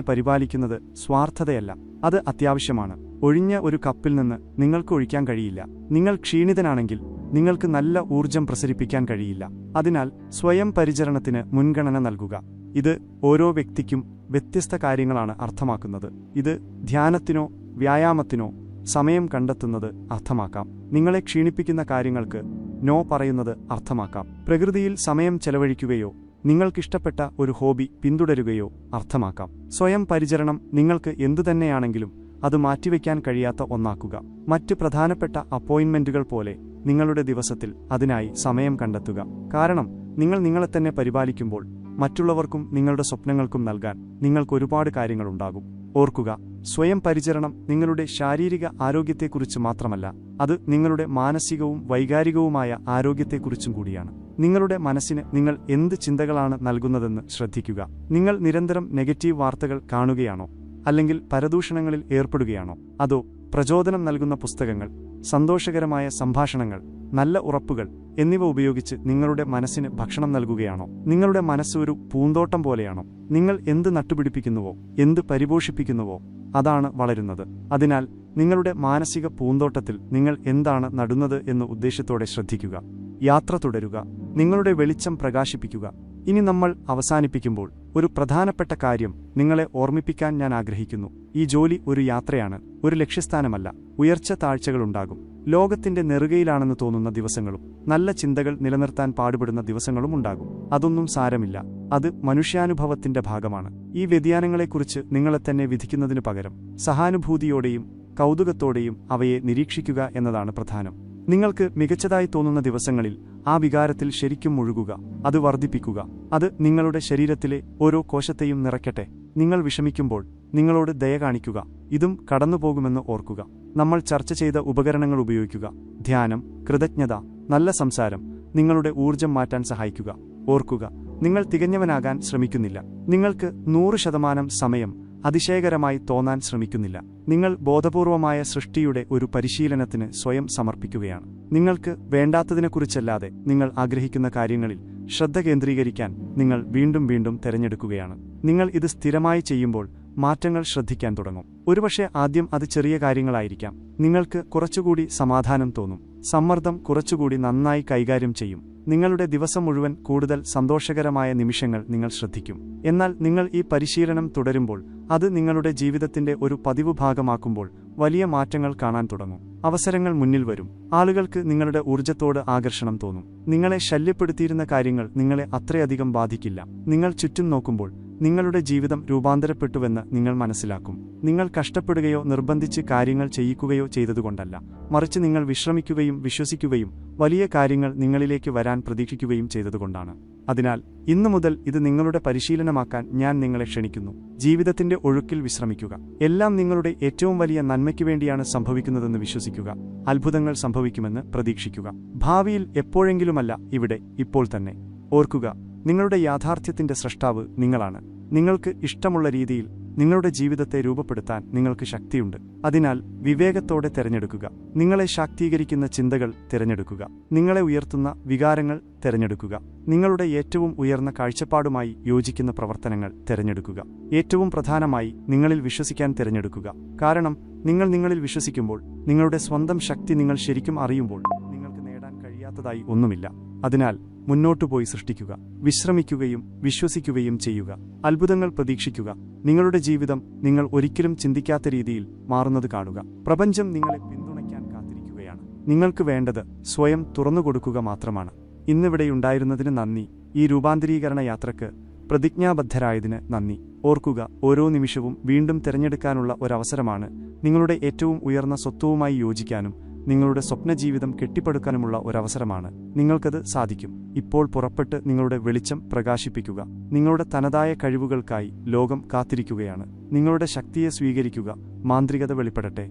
പരിപാലിക്കുന്നത് സ്വാർത്ഥതയല്ല, അത് അത്യാവശ്യമാണ്. ഒഴിഞ്ഞ ഒരു കപ്പിൽ നിന്ന് നിങ്ങൾക്ക് ഒഴിക്കാൻ കഴിയില്ല. നിങ്ങൾ ക്ഷീണിതനാണെങ്കിൽ നിങ്ങൾക്ക് നല്ല ഊർജം പ്രസരിപ്പിക്കാൻ കഴിയില്ല. അതിനാൽ സ്വയം പരിചരണത്തിന് മുൻഗണന നൽകുക. ഇത് ഓരോ വ്യക്തിക്കും വ്യത്യസ്ത കാര്യങ്ങളാണ് അർത്ഥമാക്കുന്നത്. ഇത് ധ്യാനത്തിനോ വ്യായാമത്തിനോ സമയം കണ്ടെത്തുന്നത് അർത്ഥമാക്കാം. നിങ്ങളെ ക്ഷീണിപ്പിക്കുന്ന കാര്യങ്ങൾക്ക് നോ പറയുന്നത് അർത്ഥമാക്കാം. പ്രകൃതിയിൽ സമയം ചെലവഴിക്കുകയോ നിങ്ങൾക്കിഷ്ടപ്പെട്ട ഒരു ഹോബി പിന്തുടരുകയോ അർത്ഥമാക്കാം. സ്വയം പരിചരണം നിങ്ങൾക്ക് എന്തുതന്നെയാണെങ്കിലും അത് മാറ്റിവെക്കാൻ കഴിയാത്ത ഒന്നാക്കുക. മറ്റ് പ്രധാനപ്പെട്ട അപ്പോയിന്റ്മെന്റുകൾ പോലെ നിങ്ങളുടെ ദിവസത്തിൽ അതിനായി സമയം കണ്ടെത്തുക. കാരണം നിങ്ങൾ നിങ്ങളെ തന്നെ പരിപാലിക്കുമ്പോൾ മറ്റുള്ളവർക്കും നിങ്ങളുടെ സ്വപ്നങ്ങൾക്കും നൽകാൻ നിങ്ങൾക്കൊരുപാട് കാര്യങ്ങളുണ്ടാകും. ഓർക്കുക, സ്വയം പരിചരണം നിങ്ങളുടെ ശാരീരിക ആരോഗ്യത്തെക്കുറിച്ച് മാത്രമല്ല, അത് നിങ്ങളുടെ മാനസികവും വൈകാരികവുമായ ആരോഗ്യത്തെക്കുറിച്ചും കൂടിയാണ്. നിങ്ങളുടെ മനസ്സിന് നിങ്ങൾ എന്ത് ചിന്തകളാണ് നൽകുന്നതെന്ന് ശ്രദ്ധിക്കുക. നിങ്ങൾ നിരന്തരം നെഗറ്റീവ് വാർത്തകൾ കാണുകയാണോ? അല്ലെങ്കിൽ പരദൂഷണങ്ങളിൽ ഏർപ്പെടുകയാണോ? അതോ പ്രചോദനം നൽകുന്ന പുസ്തകങ്ങൾ, സന്തോഷകരമായ സംഭാഷണങ്ങൾ, നല്ല ഉറപ്പുകൾ എന്നിവ ഉപയോഗിച്ച് നിങ്ങളുടെ മനസ്സിന് ഭക്ഷണം നൽകുകയാണോ? നിങ്ങളുടെ മനസ്സ് ഒരു പൂന്തോട്ടം പോലെയാണോ? നിങ്ങൾ എന്ത് നട്ടുപിടിപ്പിക്കുന്നുവോ, എന്ത് പരിപോഷിപ്പിക്കുന്നുവോ അതാണ് വളരുന്നത്. അതിനാൽ നിങ്ങളുടെ മാനസിക പൂന്തോട്ടത്തിൽ നിങ്ങൾ എന്താണ് നടുന്നത് എന്ന ഉദ്ദേശ്യത്തോടെ ശ്രദ്ധിക്കുക. യാത്ര തുടരുക. നിങ്ങളുടെ വെളിച്ചം പ്രകാശിപ്പിക്കുക. ഇനി നമ്മൾ അവസാനിപ്പിക്കുമ്പോൾ ഒരു പ്രധാനപ്പെട്ട കാര്യം നിങ്ങളെ ഓർമ്മിപ്പിക്കാൻ ഞാൻ ആഗ്രഹിക്കുന്നു. ഈ ജോലി ഒരു യാത്രയാണ്, ഒരു ലക്ഷ്യസ്ഥാനമല്ല. ഉയർച്ച താഴ്ചകളുണ്ടാകും. ലോകത്തിന്റെ നെറുകയിലാണെന്ന് തോന്നുന്ന ദിവസങ്ങളും നല്ല ചിന്തകൾ നിലനിർത്താൻ പാടുപെടുന്ന ദിവസങ്ങളും ഉണ്ടാകും. അതൊന്നും സാരമില്ല, അത് മനുഷ്യാനുഭവത്തിന്റെ ഭാഗമാണ്. ഈ വ്യതിയാനങ്ങളെക്കുറിച്ച് നിങ്ങളെ തന്നെ വിധിക്കുന്നതിനു പകരം സഹാനുഭൂതിയോടെയും കൗതുകത്തോടെയും അവയെ നിരീക്ഷിക്കുക എന്നതാണ് പ്രധാനം. നിങ്ങൾക്ക് മികച്ചതായി തോന്നുന്ന ദിവസങ്ങളിൽ ആ വികാരത്തിൽ ശരിക്കും മുഴുകുക. അത് വർദ്ധിപ്പിക്കുക. അത് നിങ്ങളുടെ ശരീരത്തിലെ ഓരോ കോശത്തെയും നിറയ്ക്കട്ടെ. നിങ്ങൾ വിഷമിക്കുമ്പോൾ നിങ്ങളോട് ദയ കാണിക്കുക. ഇതും കടന്നുപോകുമെന്ന് ഓർക്കുക. നമ്മൾ ചർച്ച ചെയ്ത ഉപകരണങ്ങൾ ഉപയോഗിക്കുക. ധ്യാനം, കൃതജ്ഞത, നല്ല സംസാരം നിങ്ങളുടെ ഊർജം മാറ്റാൻ സഹായിക്കുക. ഓർക്കുക, നിങ്ങൾ തികഞ്ഞവനാകാൻ ശ്രമിക്കുന്നില്ല. നിങ്ങൾക്ക് 100% സമയം അതിശയകരമായി തോന്നാൻ ശ്രമിക്കുന്നില്ല. നിങ്ങൾ ബോധപൂർവമായ സൃഷ്ടിയുടെ ഒരു പരിശീലനത്തിന് സ്വയം സമർപ്പിക്കുകയാണ്. നിങ്ങൾക്ക് വേണ്ടാത്തതിനെക്കുറിച്ചല്ലാതെ നിങ്ങൾ ആഗ്രഹിക്കുന്ന കാര്യങ്ങളിൽ ശ്രദ്ധ കേന്ദ്രീകരിക്കാൻ നിങ്ങൾ വീണ്ടും വീണ്ടും തെരഞ്ഞെടുക്കുകയാണ്. നിങ്ങൾ ഇത് സ്ഥിരമായി ചെയ്യുമ്പോൾ മാറ്റങ്ങൾ ശ്രദ്ധിക്കാൻ തുടങ്ങും. ഒരുപക്ഷെ ആദ്യം അത് ചെറിയ കാര്യങ്ങളായിരിക്കാം. നിങ്ങൾക്ക് കുറച്ചുകൂടി സമാധാനം തോന്നും. സമ്മർദ്ദം കുറച്ചുകൂടി നന്നായി കൈകാര്യം ചെയ്യും. നിങ്ങളുടെ ദിവസം മുഴുവൻ കൂടുതൽ സന്തോഷകരമായ നിമിഷങ്ങൾ നിങ്ങൾ ശ്രദ്ധിക്കും. എന്നാൽ നിങ്ങൾ ഈ പരിശീലനം തുടരുമ്പോൾ, അത് നിങ്ങളുടെ ജീവിതത്തിന്റെ ഒരു പതിവ് ഭാഗമാക്കുമ്പോൾ വലിയ മാറ്റങ്ങൾ കാണാൻ തുടങ്ങും. അവസരങ്ങൾ മുന്നിൽ വരും. ആളുകൾക്ക് നിങ്ങളുടെ ഊർജ്ജത്തോട് ആകർഷണം തോന്നും. നിങ്ങളെ ശല്യപ്പെടുത്തിയിരുന്ന കാര്യങ്ങൾ നിങ്ങളെ അത്രയധികം ബാധിക്കില്ല. നിങ്ങൾ ചുറ്റും നോക്കുമ്പോൾ നിങ്ങളുടെ ജീവിതം രൂപാന്തരപ്പെട്ടുവെന്ന് നിങ്ങൾ മനസ്സിലാക്കും. നിങ്ങൾ കഷ്ടപ്പെടുകയോ നിർബന്ധിച്ച് കാര്യങ്ങൾ ചെയ്യിക്കുകയോ ചെയ്തതുകൊണ്ടല്ല, മറിച്ച് നിങ്ങൾ വിശ്രമിക്കുകയും വിശ്വസിക്കുകയും വലിയ കാര്യങ്ങൾ നിങ്ങളിലേക്ക് വരാൻ പ്രതീക്ഷിക്കുകയും ചെയ്തതുകൊണ്ടാണ്. അതിനാൽ ഇന്നു മുതൽ ഇത് നിങ്ങളുടെ പരിശീലനമാക്കാൻ ഞാൻ നിങ്ങളെ ക്ഷണിക്കുന്നു. ജീവിതത്തിന്റെ ഒഴുക്കിൽ വിശ്രമിക്കുക. എല്ലാം നിങ്ങളുടെ ഏറ്റവും വലിയ നന്മയ്ക്കു വേണ്ടിയാണ് സംഭവിക്കുന്നതെന്ന് വിശ്വസിക്കുക. അത്ഭുതങ്ങൾ സംഭവിക്കുമെന്ന് പ്രതീക്ഷിക്കുക. ഭാവിയിൽ എപ്പോഴെങ്കിലുമല്ല, ഇവിടെ, ഇപ്പോൾ തന്നെ. ഓർക്കുക, നിങ്ങളുടെ യാഥാർത്ഥ്യത്തിന്റെ സ്രഷ്ടാവ് നിങ്ങളാണ്. നിങ്ങൾക്ക് ഇഷ്ടമുള്ള രീതിയിൽ നിങ്ങളുടെ ജീവിതത്തെ രൂപപ്പെടുത്താൻ നിങ്ങൾക്ക് ശക്തിയുണ്ട്. അതിനാൽ വിവേകത്തോടെ തിരഞ്ഞെടുക്കുക. നിങ്ങളെ ശാക്തീകരിക്കുന്ന ചിന്തകൾ തിരഞ്ഞെടുക്കുക. നിങ്ങളെ ഉയർത്തുന്ന വികാരങ്ങൾ തിരഞ്ഞെടുക്കുക. നിങ്ങളുടെ ഏറ്റവും ഉയർന്ന കാഴ്ചപ്പാടുമായി യോജിക്കുന്ന പ്രവർത്തനങ്ങൾ തിരഞ്ഞെടുക്കുക. ഏറ്റവും പ്രധാനമായി നിങ്ങളിൽ വിശ്വസിക്കാൻ തിരഞ്ഞെടുക്കുക. കാരണം നിങ്ങൾ നിങ്ങളിൽ വിശ്വസിക്കുമ്പോൾ, നിങ്ങളുടെ സ്വന്തം ശക്തി നിങ്ങൾ ശരിക്കും അറിയുമ്പോൾ, നിങ്ങൾക്ക് നേടാൻ കഴിയാത്തതായി ഒന്നുമില്ല. അതിനാൽ മുന്നോട്ടുപോയി സൃഷ്ടിക്കുക. വിശ്രമിക്കുകയും വിശ്വസിക്കുകയും ചെയ്യുക. അത്ഭുതങ്ങൾ പ്രതീക്ഷിക്കുക. നിങ്ങളുടെ ജീവിതം നിങ്ങൾ ഒരിക്കലും ചിന്തിക്കാത്ത രീതിയിൽ മാറുന്നത് കാണുക. പ്രപഞ്ചം നിങ്ങളെ പിന്തുണയ്ക്കാൻ കാത്തിരിക്കുകയാണ്. നിങ്ങൾക്ക് വേണ്ടത് സ്വയം തുറന്നുകൊടുക്കുക മാത്രമാണ്. ഇന്നിവിടെയുണ്ടായിരുന്നതിന് നന്ദി. ഈ രൂപാന്തരീകരണ യാത്രക്ക് പ്രതിജ്ഞാബദ്ധരായതിന് നന്ദി. ഓർക്കുക, ഓരോ നിമിഷവും വീണ്ടും തിരഞ്ഞെടുക്കാനുള്ള ഒരവസരമാണ്. നിങ്ങളുടെ ഏറ്റവും ഉയർന്ന സ്വത്വവുമായി യോജിക്കാനും നിങ്ങളുടെ സ്വപ്നജീവിതം കെട്ടിപ്പടുക്കാനുമുള്ള ഒരവസരമാണ്. നിങ്ങൾക്കത് സാധിക്കും. ഇപ്പോൾ പുറപ്പെട്ട് നിങ്ങളുടെ വെളിച്ചം പ്രകാശിപ്പിക്കുക. നിങ്ങളുടെ തനതായ കഴിവുകൾക്കായി ലോകം കാത്തിരിക്കുകയാണ്. നിങ്ങളുടെ ശക്തിയെ സ്വീകരിക്കുക. മാന്ത്രികത വെളിപ്പെടട്ടെ.